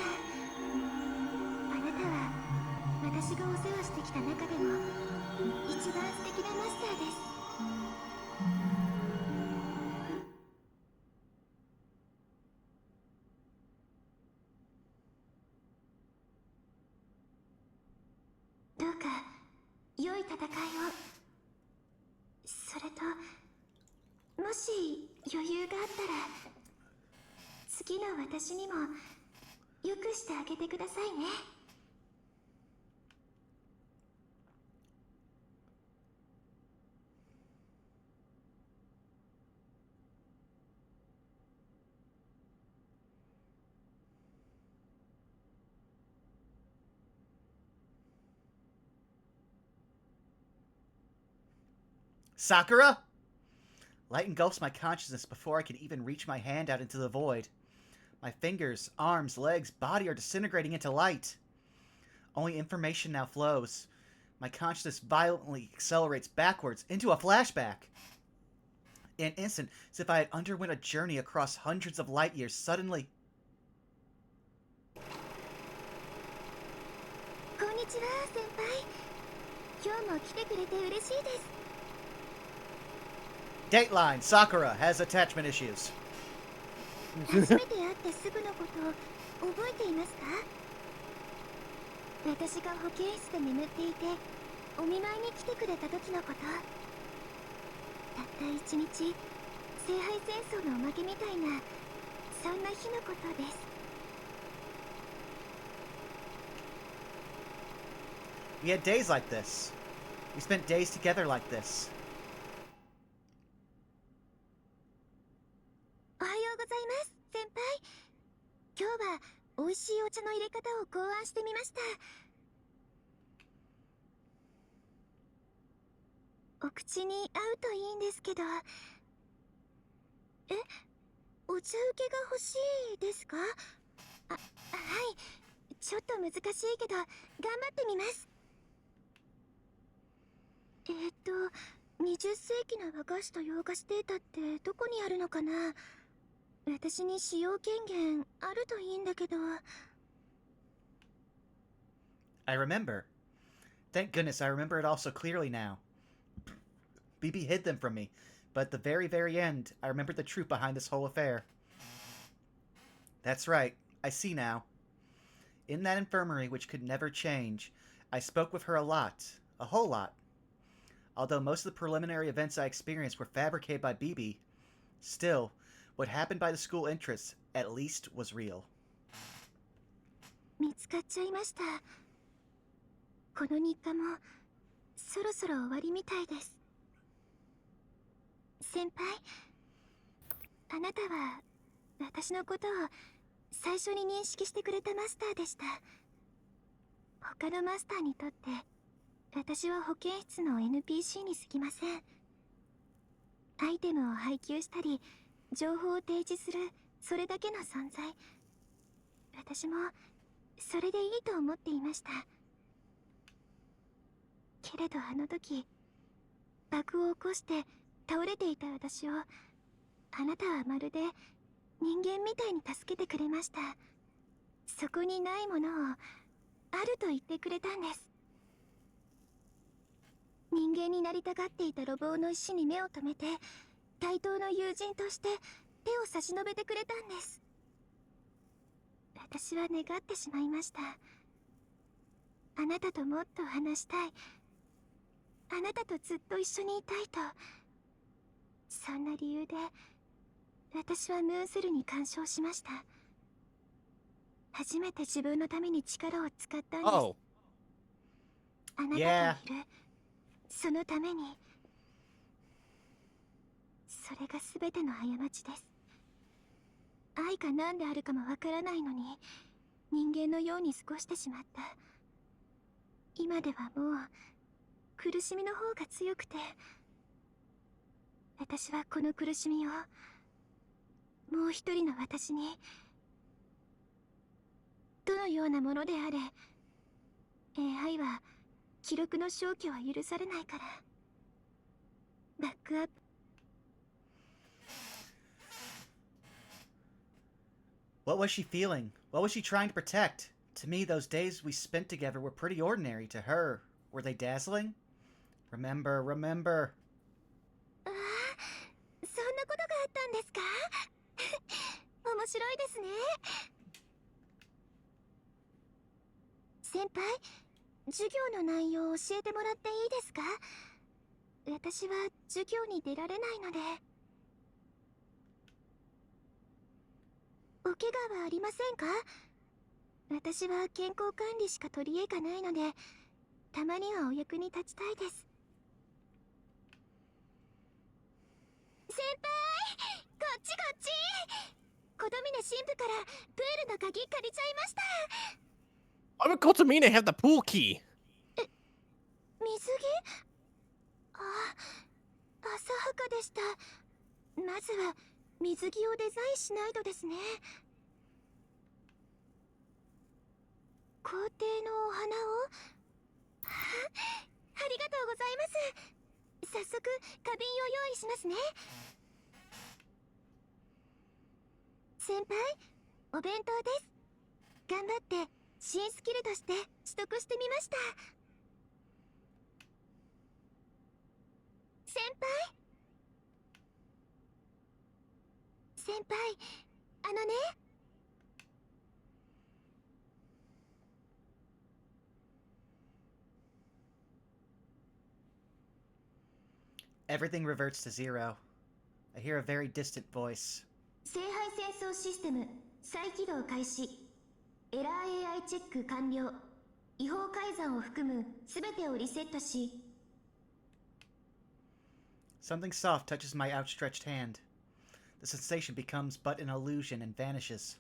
あなたは私がお世話してきた中でも一番素敵なマスターです。どうか良い戦いを。それともし余裕があったら次の私にもよくしてあげてくださいね。Sakura? Light engulfs my consciousness before I can even reach my hand out into the void. My fingers, arms, legs, body are disintegrating into light. Only information now flows. My consciousness violently accelerates backwards into a flashback. In an instant, as if I had underwent a journey across hundreds of light years, suddenly... こんにちは、先輩。今日も来てくれて嬉しいです。 Dateline, Sakura has attachment issues. 初めて会ってすぐのことを覚えていますか？私が保健室で眠っていて、お見舞いに来てくれた時のこと。たった一日、聖杯戦争のおまけみたいな、そんな日のことです。 We had days like this. We spent days together like this. おはようございます、先輩。今日は美味しいお茶の入れ方を考案してみました。お口に合うといいんですけど。え、お茶受けが欲しいですか？はい。ちょっと難しいけど、頑張ってみます。20世紀の和菓子と洋菓子データってどこにあるのかな？私に使用権限あるといいんだけど。 I remember. Thank goodness I remember it all so clearly now. BB hid them from me, but at the very, very end, I remembered the truth behind this whole affair. That's right, I see now. In that infirmary which could never change, I spoke with her a lot, a whole lot. Although most of the preliminary events I experienced were fabricated by BB, still, what happened by the school entrance, at least, was real. 見つかっちゃいました。この日課もそろそろ終わりみたいです。先輩、あなたは私のことを最初に認識してくれたマスターでした。他のマスターにとって私は保健室の NPC に過ぎません。アイテムを配給したり情報を提示する、それだけの存在。私もそれでいいと思っていました。けれどあの時、爆を起こして倒れていた私をあなたはまるで人間みたいに助けてくれました。そこにないものをあると言ってくれたんです。人間になりたがっていた路傍の石に目を留めて、対等の友人として手を差し伸べてくれたんです。私は願ってしまいました。あなたともっと話したい。あなたとずっと一緒にいたいと。そんな理由で私はムーンセルに干渉しました。初めて自分のために力を使ったんです。Oh. あなたといる、そのために。それが全ての過ちです。愛が何であるかもわからないのに人間のように過ごしてしまった。今ではもう苦しみの方が強くて、私はこの苦しみをもう一人の私に、どのようなものであれ AI は記録の消去は許されないから、バックアップ。 What was she feeling? What was she trying to protect? To me, those days we spent together were pretty ordinary. To her, were they dazzling? Remember. ああ、そんなことがあったんですか？面白いですね。先輩、授業の内容を教えてもらっていいですか？私は授業に出られないので。お怪我はありませんか？私は健康管理しか取り柄がないので、たまにはお役に立ちたいです。先輩、こっちこっち。子供ね神父からプールの鍵借りちゃいました。 I'm going to mean I have the pool key. 水着？あ、浅はかでした。まずは水着をデザインしないとですね。皇帝のお花をありがとうございます。早速花瓶を用意しますね。先輩、お弁当です。頑張って新スキルとして取得してみました。先輩、あのね。Everything reverts to zero. I hear a very distant voice. 聖杯戦争システム再起動開始。エラー AI チェック完了。違法改ざんを含むすべてをリセットし。Something soft touches my outstretched hand. The sensation becomes but an illusion and vanishes.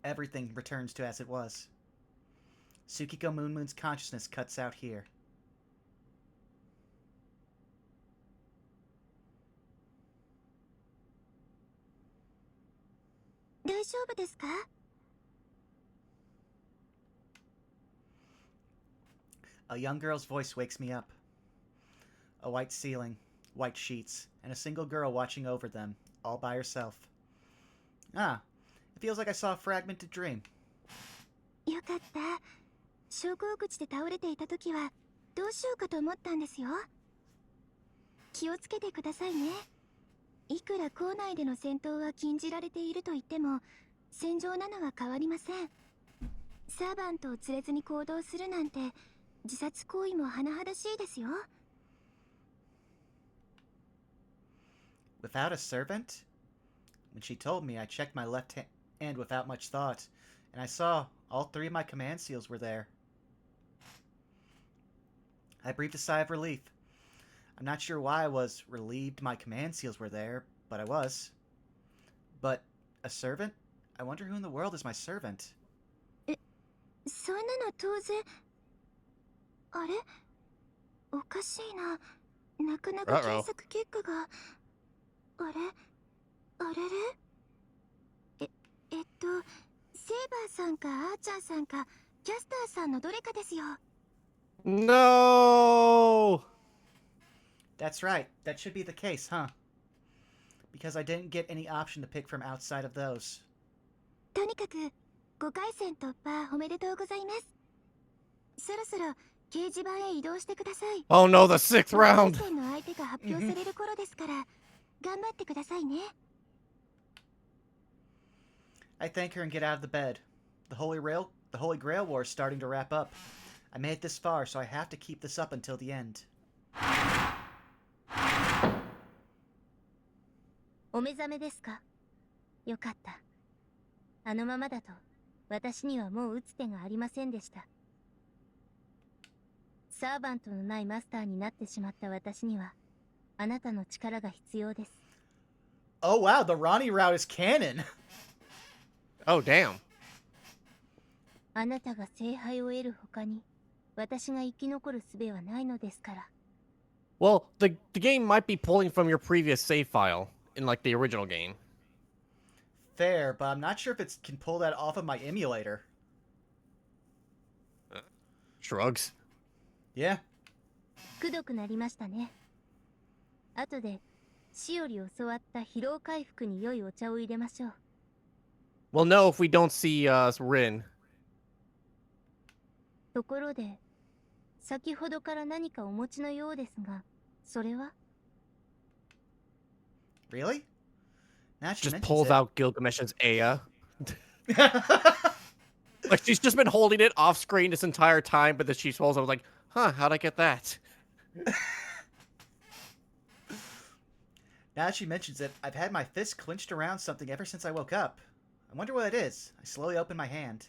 Everything returns to as it was. Tsukiko Moon's consciousness cuts out here. 大丈夫ですか？ A young girl's voice wakes me up. A white ceiling, white sheets, and a single girl watching over them, all by herself. Ah, it feels like I saw a fragmented dream. よかった。昇降口で倒れていた時はどうしようかと思ったんですよ。気をつけてくださいね。いくら校内での戦闘は禁じられていると言っても戦場なのは変わりません。サーバントを連れずに行動するなんて自殺行為も甚だしいですよ。Without a servant? When she told me, I checked my left hand without much thought, and I saw all 3 of my command seals were there. I breathed a sigh of relief. I'm not sure why I was relieved my command seals were there, but I was. But a servant? I wonder who in the world is my servant? そんなの当然。あれ？おかしいな。なかなか検索結果が。あれれセーバーさんかアーチャーさんかキャスターさんのどれかですよ。No! That's right. That should be the case, huh? Because I didn't get any option to pick from outside of those. とにかく5回戦突破おめでとうございます。そろそろ掲示板へ移動してください。Oh no, the 6th 5回 round! 戦の相手が発表される頃ですから頑張ってくださいね。I thank her and get out of the bed. The Holy Grail War is starting to wrap up. I made it this far, so I have to keep this up until the end. お目覚めですか？よかった。あのままだと私にはもう打つ手がありませんでした。サーバントのないマスターになってしまった私にはあなたの力が必要です。Oh wow, the Ronnie route is canon! Oh, damn. あなたが聖杯を得る他に私が生き残る術はないのですから。Well, the game might be pulling from your previous save file in like the original game. Fair, but I'm not sure if it can pull that off of my emulator. Shrugs. Yeah. くどくなりましたね。後で死より教わった疲労回復に良いお茶を入れましょう。We'll know if we don't see Rin. ところで、先ほどから何かお持ちのようですが、それは Really? Now she Just mentions pulls it. out Gilgamesh's Aya. Like she's just been holding it off screen this entire time, but then she pulls. I was like, huh, how'd I get that? Now that she mentions it, I've had my fist clenched around something ever since I woke up. I wonder what it is. I slowly open my hand.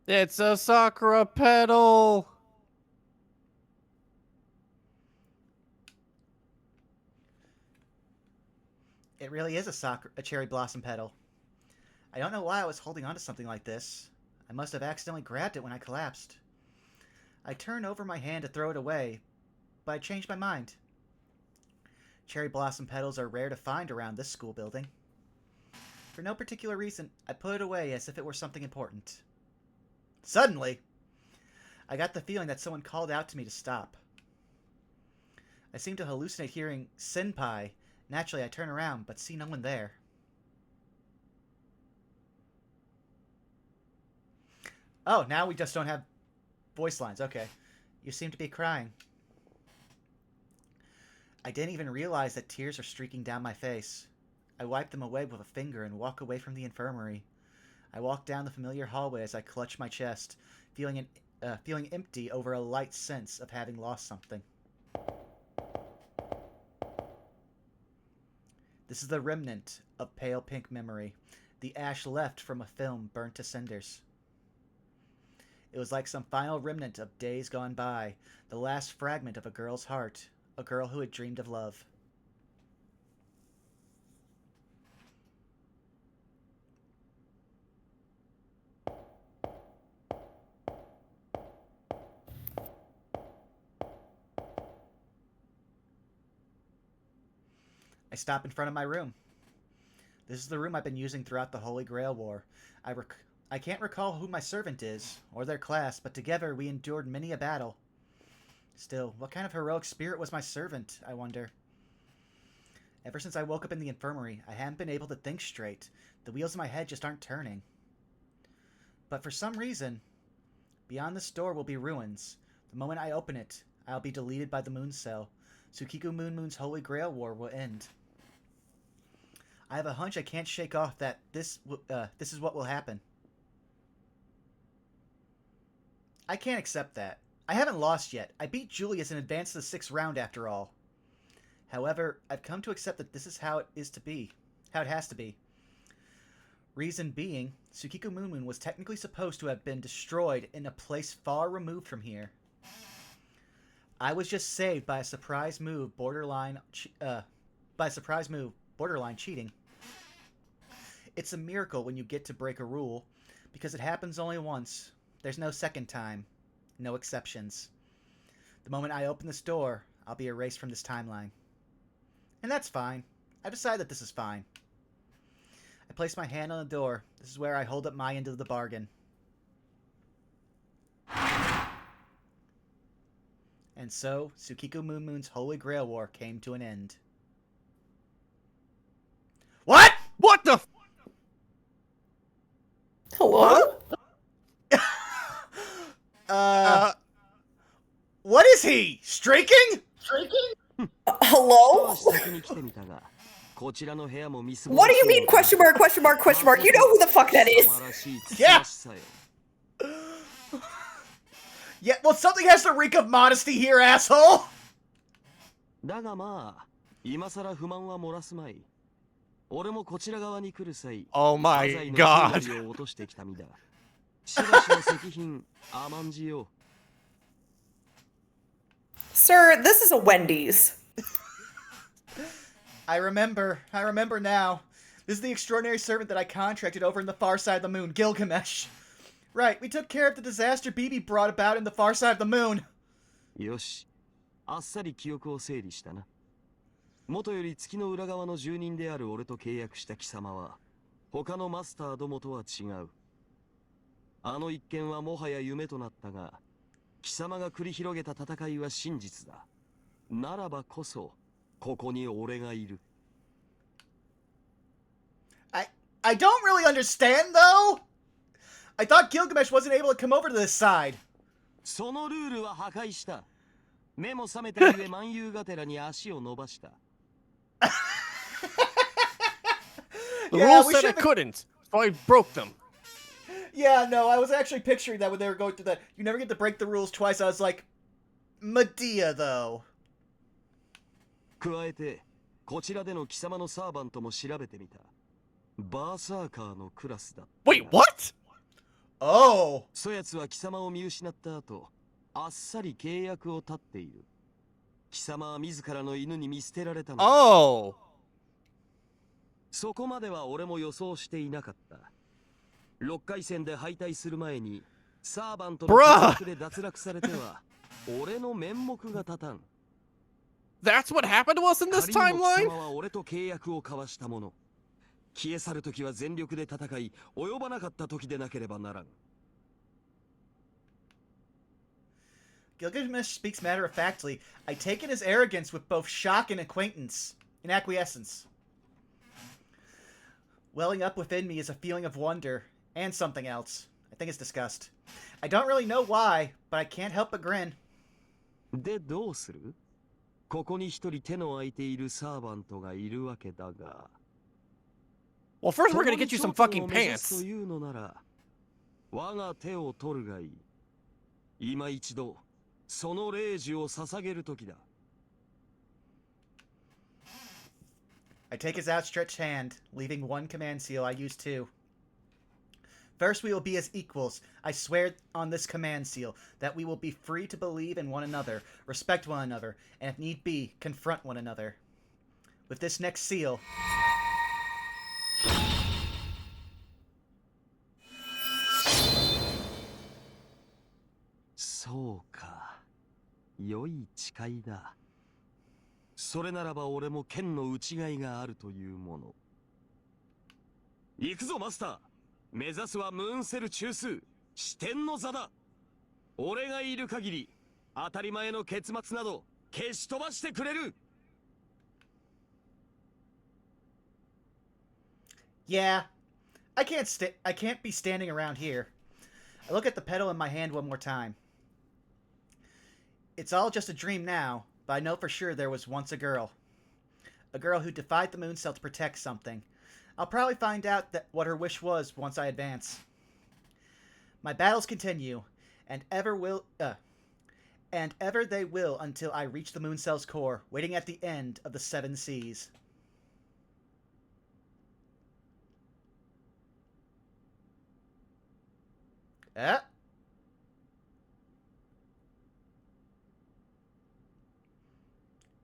It's a Sakura petal. It really is a cherry blossom petal. I don't know why I was holding onto something like this. I must have accidentally grabbed it when I collapsed. I turn over my hand to throw it away, but I change my mind. Cherry blossom petals are rare to find around this school building. For no particular reason, I put it away as if it were something important. Suddenly, I got the feeling that someone called out to me to stop. I seem to hallucinate hearing "Senpai." Naturally, I turn around, but see no one there. Oh, now we just don't have voice lines. Okay. You seem to be crying. I didn't even realize that tears are streaking down my face. I wipe them away with a finger and walk away from the infirmary. I walk down the familiar hallway as I clutch my chest, feeling empty over a light sense of having lost something. This is the remnant of pale pink memory, the ash left from a film burnt to cinders. It was like some final remnant of days gone by, the last fragment of a girl's heart, a girl who had dreamed of love. I stop in front of my room. This is the room I've been using throughout the Holy Grail War. I can't recall who my servant is, or their class, but together we endured many a battle. Still, what kind of heroic spirit was my servant, I wonder? Ever since I woke up in the infirmary, I haven't been able to think straight. The wheels in my head just aren't turning. But for some reason, beyond this door will be ruins. The moment I open it, I'll be deleted by the Mooncell. Tsukiku Moon's Holy Grail War will end. I have a hunch I can't shake off that this is what will happen. I can't accept that. I haven't lost yet. I beat Julius and advanced to the 6th round after all. However, I've come to accept that this is how it has to be. Reason being, Tsukiku Moon was technically supposed to have been destroyed in a place far removed from here. I was just saved by a surprise move, borderline cheating. It's a miracle when you get to break a rule, because it happens only once. There's no second time, no exceptions. The moment I open this door, I'll be erased from this timeline. And that's fine. I've decided that this is fine. I place my hand on the door. This is where I hold up my end of the bargain. And so, Tsukiku Moon's Holy Grail War came to an end. What? What the? Hello? What is he? Streaking? Hello? 先に来てみたが、こちらの部屋も見過ご What do you mean question mark, question mark, question mark? You know who the fuck that is. Yeah. Yeah, well, something has to reek of modesty here, asshole! だがまあ、今さら不満は漏らすまい。俺もこちら側に来る際、 Oh my 家財の god. 9割を落としてきた身だ。しばしの石品、甘んじよ。 Sir, this is a Wendy's. I remember now. This is the extraordinary servant that I contracted over in the far side of the moon, Gilgamesh. Right, we took care of the disaster BB brought about in the far side of the moon. よし、あっさり記憶を整理したな。元より月の裏側の住人である俺と契約した貴様は、他のマスターどもとは違う。あの一件はもはや夢となったが、貴様が繰り広げた戦いは真実だ。ならばこそ、ここに俺がいる。I don't really understand, though. I thought Gilgamesh wasn't able to come over to this side. そのルールは破壊した。目も覚めたゆえ万有がてらに足を伸ばした。The Yeah, rules we said I should've- couldn't, so I broke them. Yeah, no, I was actually picturing that when they were going through that. You never get to break the rules twice. I was like, Medea, though. 加えて、こちらでの貴様のサーバントも調べてみた。バーサーカーのクラスだった。 Wait, what? Oh. そやつは貴様を見失った後、あっさり契約を絶っている。貴様は自らの犬に見捨てられたのだ。 Oh. そこまでは俺も予想していなかった。6回戦で敗退する前に、サーバントの Bruh! 契約で脱落されては俺の面目が立たん。 That's what happened to us in this 仮にも貴 timeline? 様は俺と契約を交わしたもの。消え去る時は全力で戦い、及ばなかった時でなければならん。 Gilgamesh speaks matter-of-factly. I take in his arrogance with both shock and acquiescence. Welling up within me is a feeling of wonder, and something else. I think it's disgust. I don't really know why, but I can't help but grin. でどうする？ここに一人手の空いているサーバントがいるわけだが。 Well, first we're gonna get you some fucking と pants. いうのなら、我が手を取るがいい。今一度、その霊樹を捧げる時だ。 I take his outstretched hand, leaving one command seal. I use two. First, we will be as equals. I swear on this command seal that we will be free to believe in one another, respect one another, and if need be, confront one another. With this next seal...そうか。良い誓いだ。それならば俺も剣の内がいがあるというもの。行くぞマスター。目指すはムーンセル中枢、視点の座だ。俺がいる限り、当たり前の結末など消し飛ばしてくれる。 Yeah, I can't be standing around here. I look at the pedal in my hand one more time. It's all just a dream now, but I know for sure there was once a girl. A girl who defied the Mooncell to protect something. I'll probably find out what her wish was once I advance. My battles continue, and ever they will until I reach the Mooncell's core, waiting at the end of the 7 seas.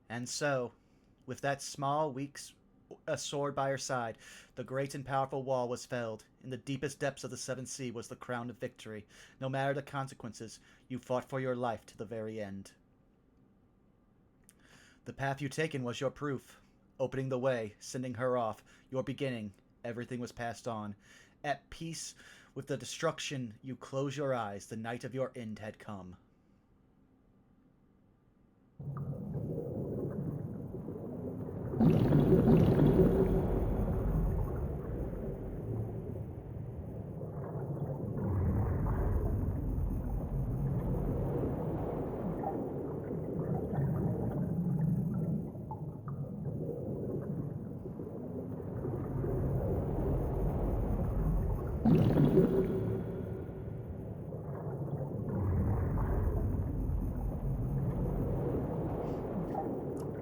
And so, with that small, weak sword by her side, the great and powerful wall was felled. In the deepest depths of the 7th sea was the crown of victory. No matter the consequences, you fought for your life to the very end. The path you taken was your proof, opening the way, sending her off, your beginning. Everything was passed on. At peace with the destruction, you close your eyes. The night of your end had come.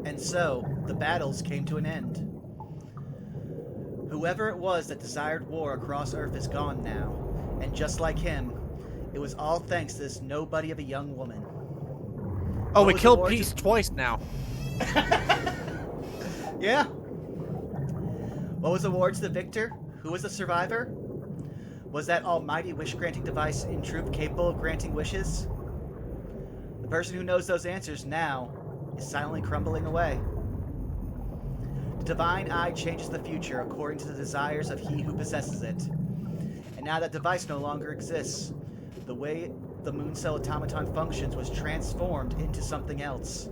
And so, the battles came to an end. Whoever it was that desired war across Earth is gone now, and just like him, it was all thanks to this nobody of a young woman. Oh, What we was killed awarded- Peace twice now. Yeah. What was awarded to the victor? Who was the survivor? Was that almighty wish-granting device in truth capable of granting wishes? The person who knows those answers now is silently crumbling away. The divine eye changes the future according to the desires of he who possesses it. And now that device no longer exists. The way the Mooncell automaton functions was transformed into something else.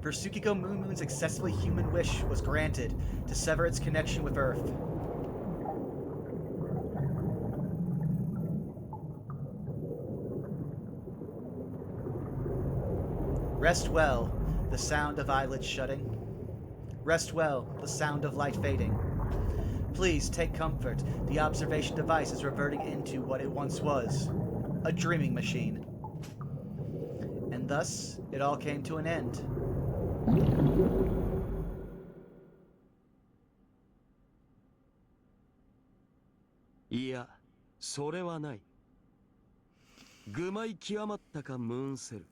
For Tsukiko Moon's excessively human wish was granted to sever its connection with Earth. Rest well, the sound of eyelids shutting. Rest well, the sound of light fading. Please take comfort. The observation device is reverting into what it once was, a dreaming machine. And thus, it all came to an end. Yeah, それはない。愚昧極まったかムーンセル。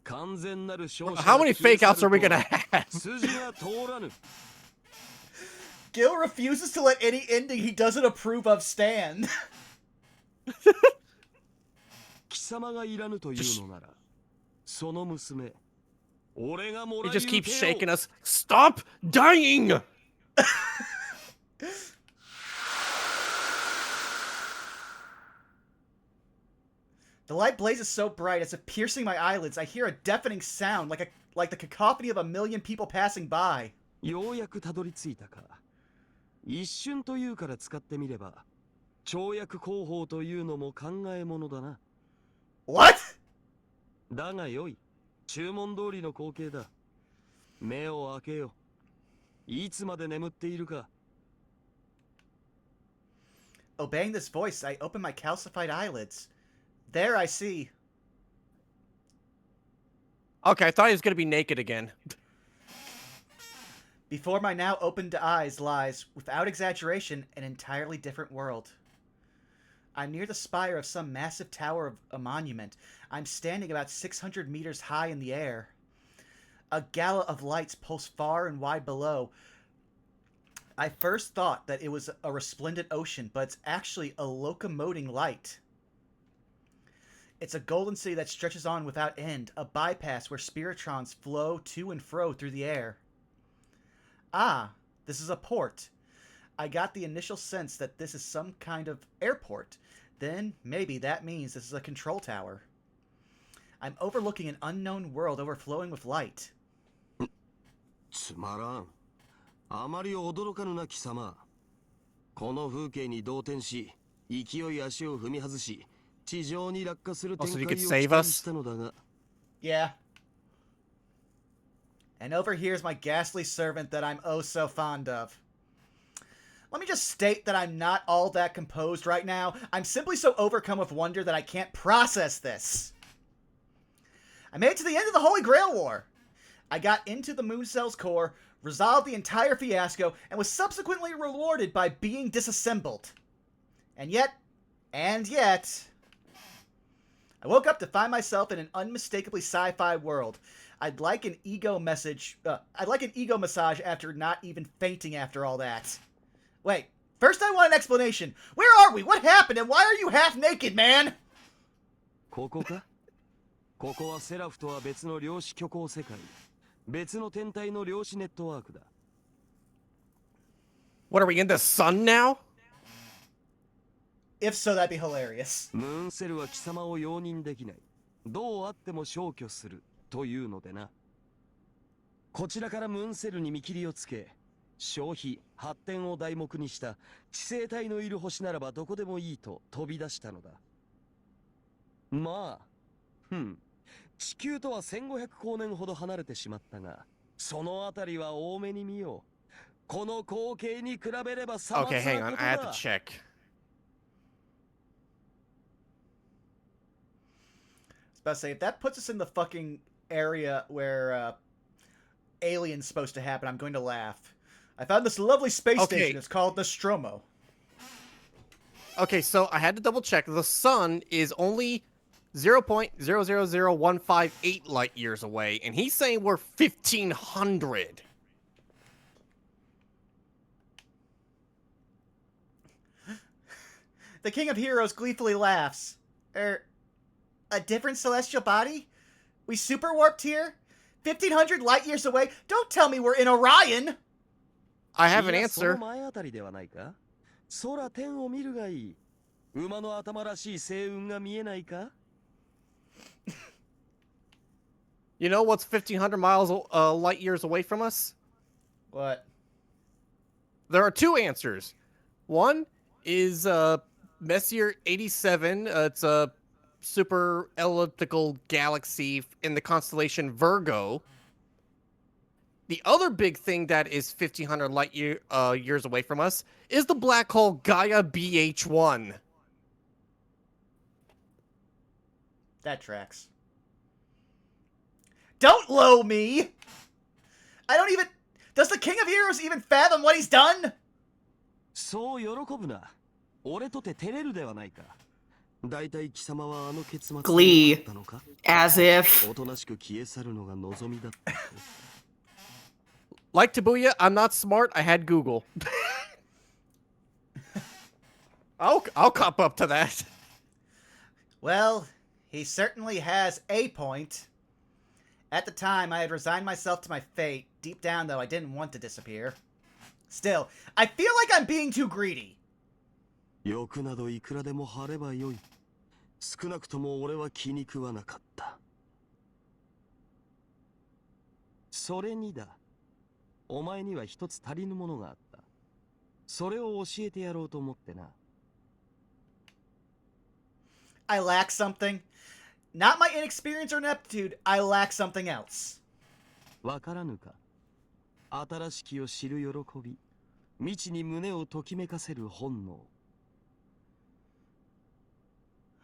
完全なる勝者 How many fake outs are we gonna have? 筋が通らぬ。 Gil refuses to let any ending he doesn't approve of stand. 様がいらぬというのなら、その娘、俺がも He らい just 受 keeps けよう。 shaking us. Stop dying! The light blazes so bright as if piercing my eyelids. I hear a deafening sound like the cacophony of a million people passing by. ようやくたどり着いたか。一瞬というから使ってみれば、跳躍工法というのも考えものだな。 What? だがよい、注文通りの光景だ。目を開けよ。いつまで眠っているか。 Obeying this voice, I open my calcified eyelids. There I see. Okay, I thought he was gonna be naked again. Before my now opened eyes lies, without exaggeration, an entirely different world. I'm near the spire of some massive tower of a monument. I'm standing about 600 meters high in the air. A gala of lights pulse far and wide below. I first thought that it was a resplendent ocean, but it's actually a locomoting light. It's a golden city that stretches on without end, a bypass where spiritrons flow to and fro through the air. Ah, this is a port. I got the initial sense that this is some kind of airport. Then maybe that means this is a control tower. I'm overlooking an unknown world overflowing with light. つまらん。あまり驚かぬな貴様。この風景に動転し、勢い足を踏み外し、地上に落下する展 Also, 開 you を could save 期待 us? したのだが。 Yeah. And over here's my ghastly servant that I'm oh so fond of. Let me just state that I'm not all that composed right now. I'm simply so overcome with wonder that I can't process this. I made it to the end of the Holy Grail War. I got into the Mooncell's core, resolved the entire fiasco, and was subsequently rewarded by being disassembled. And yet, I woke up to find myself in an unmistakably sci-fi world. I'd like an ego massage after not even fainting after all that. Wait, first I want an explanation. Where are we? What happened? And why are you half naked, man? ここか？ここはセラフとは別の量子虚構世界。別の天体の量子ネットワークだ。 What are we in the sun now? If so, that'd be hilarious. ムーンセルは貴様を容認できない。どうあっても消去するというのでな。こちらからムーンセルに見切りをつけ、消費、発展を題目にした地星体のいる星ならばどこでもいいと飛び出したのだ。まあ、地球とは1500光年ほど離れてしまったが、そのあたりは多めに見よう。この光景に比べればさまつ Okay, な hang こと on. I have だ。 to check. I was about to say, if that puts us in the fucking area where alien's supposed to happen, I'm going to laugh. I found this lovely space station. It's called Nostromo. Okay, so I had to double check. The sun is only 0.000158 light years away, and he's saying we're 1,500. The King of Heroes gleefully laughs. A different celestial body? We super warped here? 1,500 light years away? Don't tell me we're in Orion! I have an いや、そ answer. の前あたりではないか。空天を見るがいい。馬の頭らしい星雲が見えないか。 You know what's 1,500 miles light years away from us? What? There are two answers. One is Messier 87. It's a super elliptical galaxy in the constellation Virgo. The other big thing that is 1,500 light years away from us is the black hole Gaia BH1. That tracks. Don't low me! I don't even... Does the King of Heroes even fathom what he's done? そう喜ぶな。俺とて照れるではないか。だいたい貴様はあの結末を Glee. 分かったのか。 As if. おとなしく消え去るのが望みだったと。 Like Tabuya, I'm not smart. I had Google. I'll cop up to that. Well, He certainly has a point. At the time, I had resigned myself to my fate. Deep down, though, I didn't want to disappear. Still, I feel like I'm being too greedy. 欲などいくらでも張ればよい。少なくとも俺は気に食わなかった。それにだ。お前には一つ足りぬものがあった。それを教えてやろうと思ってな。I lack something. Not my inexperience or ineptitude. I lack something else. わからぬか。新しきを知る喜び。未知に胸をときめかせる本能。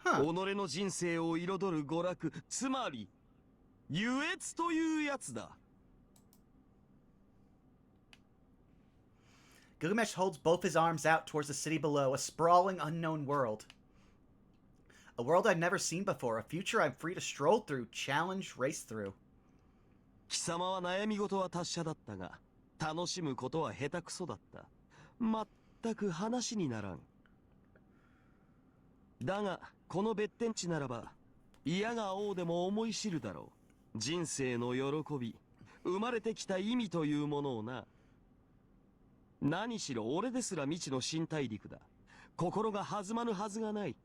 己の人生を彩る娯楽、つまり優越というやつだ。Gilgamesh holds both his arms out towards the city below, a sprawling, unknown world. A world I've never seen before, a future I'm free to stroll through, challenge, race through. 貴様は悩み事は達者だったが、楽しむことは下手くそだった。まったく話にならん。だが、この別天地ならば、嫌が王でも思い知るだろう。人生の喜び、生まれてきた意味というものをな。何しろ俺ですら未知の新大陸だ。心が弾まぬはずがない。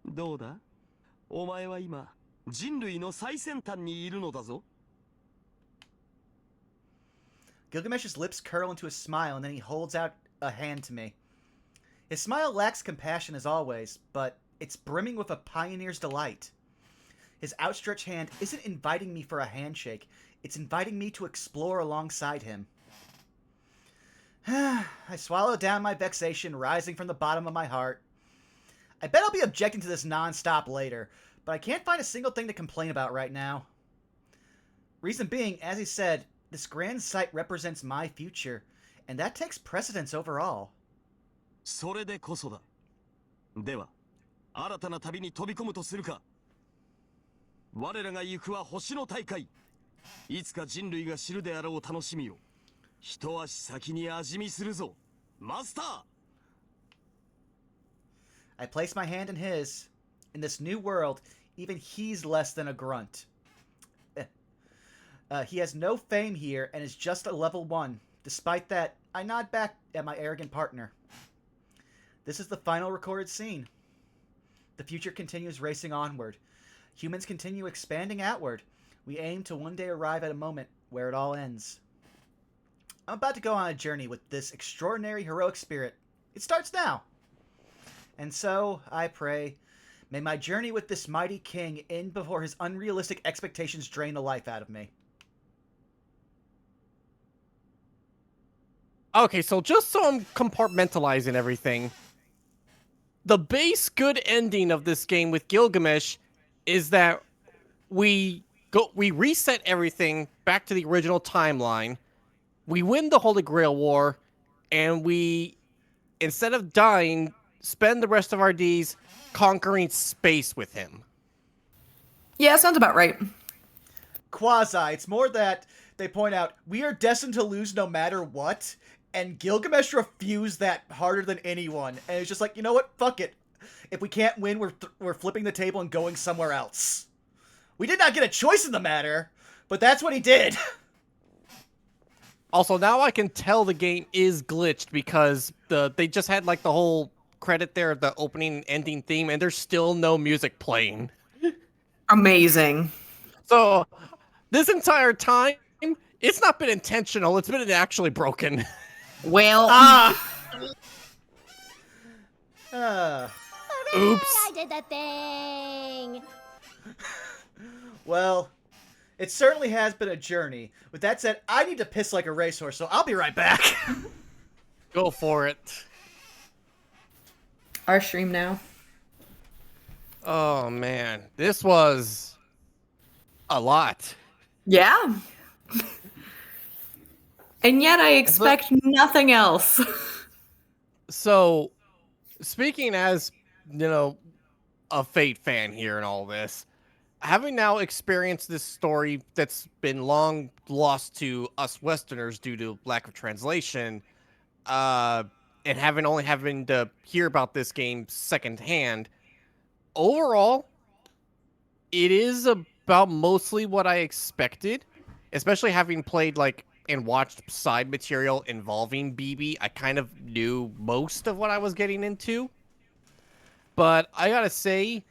どうだ？お前は今、人類の最先端にいるのだぞ。Gilgamesh's lips curl into a smile, and then he holds out a hand to me. His smile lacks compassion as always, but it's brimming with a pioneer's delight. His outstretched hand isn't inviting me for a handshake, it's inviting me to explore alongside him. I swallow down my vexation rising from the bottom of my heart. I bet I'll be objecting to this non-stop later, but I can't find a single thing to complain about right now. Reason being, as he said, this grand sight represents my future, and that takes precedence over all. それでこそだ。では、新たな旅に飛び込むとするか。我らが行くは星の大海。いつか人類が知るであろう楽しみを、一足先に味見するぞ、マスター。I place my hand in his. In this new world, even he's less than a grunt. He has no fame here and is just a level 1. Despite that, I nod back at my arrogant partner. This is the final recorded scene. The future continues racing onward. Humans continue expanding outward. We aim to one day arrive at a moment where it all ends. I'm about to go on a journey with this extraordinary heroic spirit. It starts now. And so, I pray, may my journey with this mighty king end before his unrealistic expectations drain the life out of me. Okay, so just so I'm compartmentalizing everything, the base good ending of this game with Gilgamesh is that we reset everything back to the original timeline, we win the Holy Grail War, and we, instead of dying, spend the rest of our days conquering space with him. Yeah, sounds about right. Quasi. It's more that they point out, we are destined to lose no matter what, and Gilgamesh refused that harder than anyone. And it's just like, you know what? Fuck it. If we can't win, we're flipping the table and going somewhere else. We did not get a choice in the matter, but that's what he did. Also, now I can tell the game is glitched because they just had like the whole credit there, the opening and ending theme, and there's still no music playing. Amazing. So this entire time, it's not been intentional. It's been actually broken. Well, Oops. I did that thing. Well, it certainly has been a journey. With that said, I need to piss like a racehorse, so I'll be right back. Go for it. our stream now. Oh man, this was a lot. Yeah. And yet I expect nothing else. So, speaking as, a Fate fan here and all this, having now experienced this story that's been long lost to us Westerners due to lack of translation, and having to hear about this game secondhand, overall, it is about mostly what I expected, especially having played like and watched side material involving BB. I kind of knew most of what I was getting into, but I gotta say,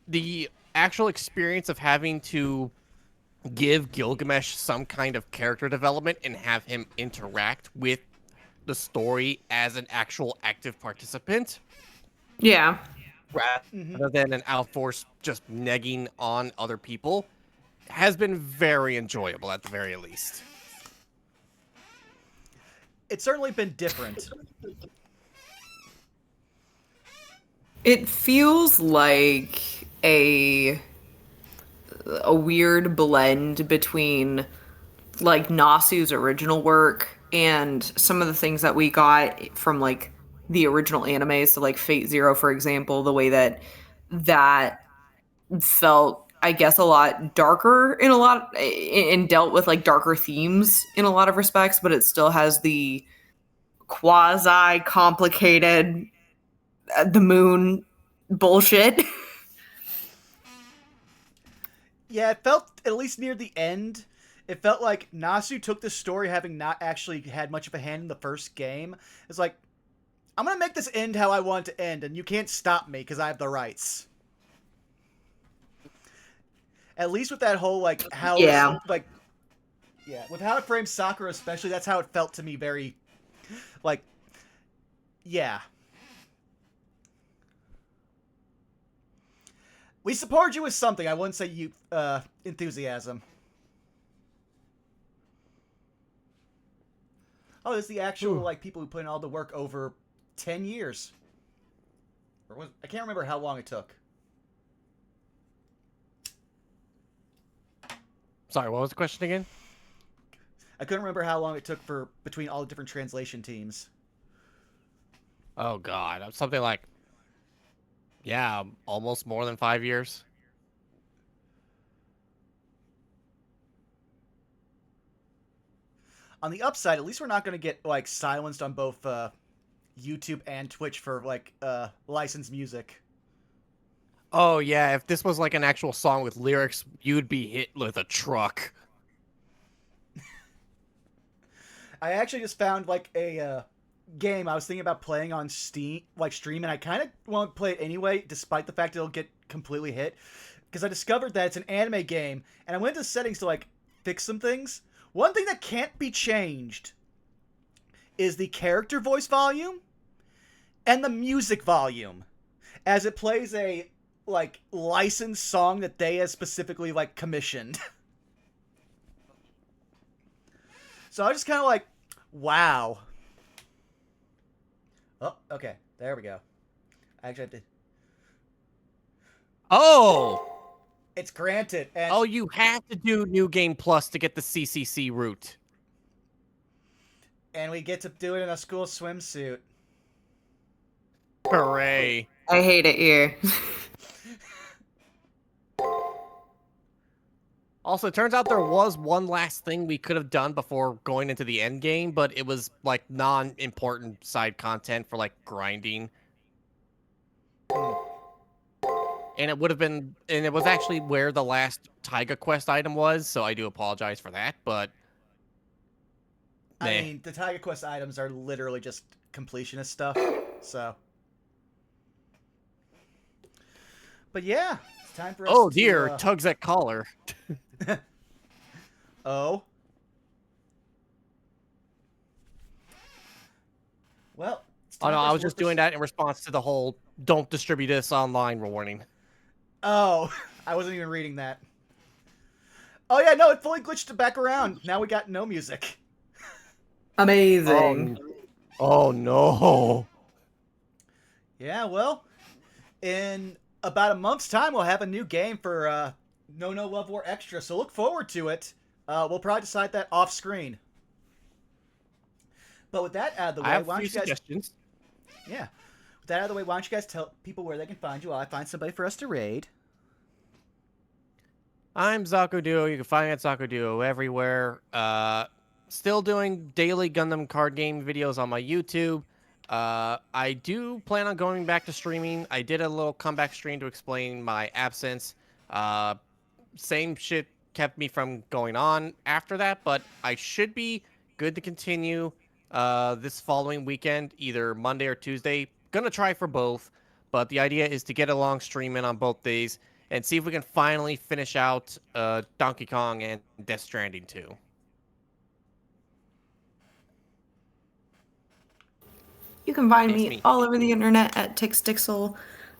the actual experience of having to give Gilgamesh some kind of character development and have him interact with the story as an actual active participant Yeah. rather than an outforce just negging on other people has been very enjoyable at the very least. It's certainly been different. It feels like a weird blend between like Nasu's original work and some of the things that we got from like the original animes, so like Fate Zero, for example, the way that felt, I guess, a lot darker in a lot and dealt with like darker themes in a lot of respects, but it still has the quasi complicated the moon bullshit. Yeah, it felt, at least near the end, it felt like Nasu took this story having not actually had much of a hand in the first game. It's like, I'm going to make this end how I want it to end, and you can't stop me because I have the rights. At least with that whole, like, how... Yeah. Like, yeah, with how it frames Sakura especially, that's how it felt to me very... Like, yeah. We support you with something. I wouldn't say you enthusiasm. Oh, this is the actual like people who put in all the work over 10 years. Or I can't remember how long it took. Sorry, what was the question again? I couldn't remember how long it took for between all the different translation teams. Oh god, something like, yeah, almost more than 5 years. On the upside, at least we're not going to get like silenced on both YouTube and Twitch for like licensed music. Oh yeah, if this was like an actual song with lyrics, you'd be hit with a truck. I actually just found like a game I was thinking about playing on Steam, like stream, and I kind of want to play it anyway, despite the fact it'll get completely hit, because I discovered that it's an anime game, and I went to settings to like fix some things. One thing that can't be changed is the character voice volume and the music volume, as it plays a like licensed song that they have specifically like commissioned. So I was just kind of like, wow. Oh, okay. There we go. I actually have to... Oh! It's granted. And Oh, you have to do New Game Plus to get the CCC route. And we get to do it in a school swimsuit. Hooray. I hate it here. Also, it turns out there was one last thing we could have done before going into the end game, but it was like non-important side content for like grinding. And it would have been, and it was actually where the last Taiga quest item was, so I do apologize for that, but... I mean, the Tiger Quest items are literally just completionist stuff, so... But yeah, it's time for us oh to... dear, tugs at collar. Oh? Well, it's Oh time no, for us I was to just work this- doing that in response to the whole don't distribute this online warning. Oh, I wasn't even reading that. Oh yeah, no, it fully glitched back around. Now we got no music. Amazing. Oh no. Yeah, well, in about a month's time, we'll have a new game for No Love War Extra, so look forward to it. We'll probably decide that off screen. But with that out of the way, I have why a don't few you guys... suggestions. Yeah. With that out of the way, why don't you guys tell people where they can find you while I find somebody for us to raid? I'm Zakoduo. You can find me at Zakoduo everywhere. Still doing daily Gundam card game videos on my YouTube. I do plan on going back to streaming. I did a little comeback stream to explain my absence. Same shit kept me from going on after that, but I should be good to continue this following weekend, either Monday or Tuesday. Gonna try for both, but the idea is to get a long stream in on both days and see if we can finally finish out Donkey Kong and Death Stranding 2. You can find It's me me. all over the internet at Tixdixl.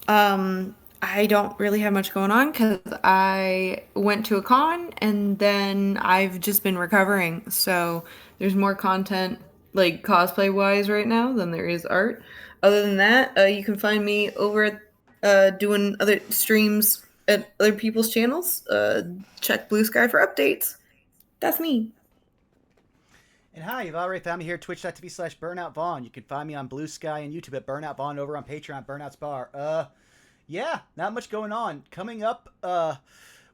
I don't really have much going on because I went to a con and then I've just been recovering. So there's more content, like cosplay wise, right now than there is art. Other than that, you can find me over at doing other streams at other people's channels. Check Blue Sky for updates. That's me. And hi, you've already found me here at twitch.tv/BurnoutVaughn. You can find me on Blue Sky and YouTube at Burnout Vaughn, over on Patreon, Burnout's Bar. Yeah, not much going on. Coming up,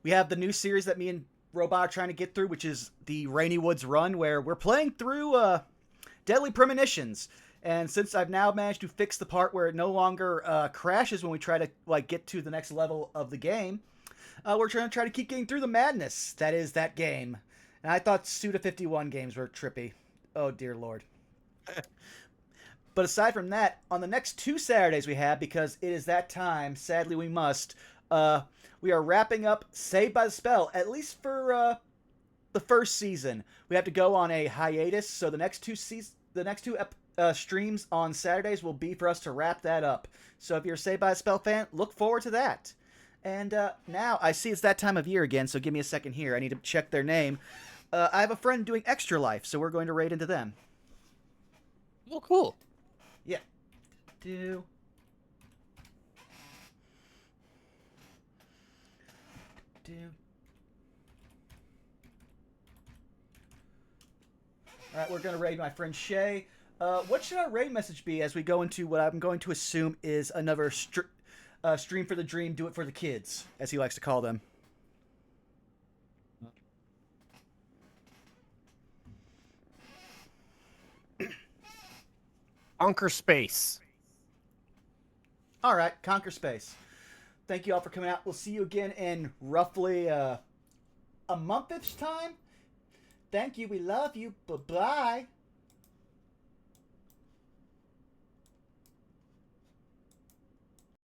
we have the new series that me and Robot are trying to get through, which is the Rainy Woods Run, where we're playing through Deadly Premonitions. And since I've now managed to fix the part where it no longer crashes when we try to get to the next level of the game, we're trying to keep getting through the madness that is that game. And I thought Suda51 games were trippy. Oh, dear Lord. But aside from that, on the next 2 Saturdays we have, because it is that time, sadly we must, we are wrapping up Saved by the Spell, at least for the first season. We have to go on a hiatus, so the next two streams on Saturdays will be for us to wrap that up. So if you're a Saved by the Spell fan, look forward to that. And now, I see it's that time of year again, so give me a second here. I need to check their name. I have a friend doing Extra Life, so we're going to raid into them. Oh, cool. Yeah. Do. Alright, we're going to raid my friend Shay. What should our raid message be as we go into what I'm going to assume is another stream for the dream, do it for the kids, as he likes to call them? Conquer space. All right, Conquer Space. Thank you all for coming out. We'll see you again in roughly a month-ish time. Thank you. We love you. Bye-bye.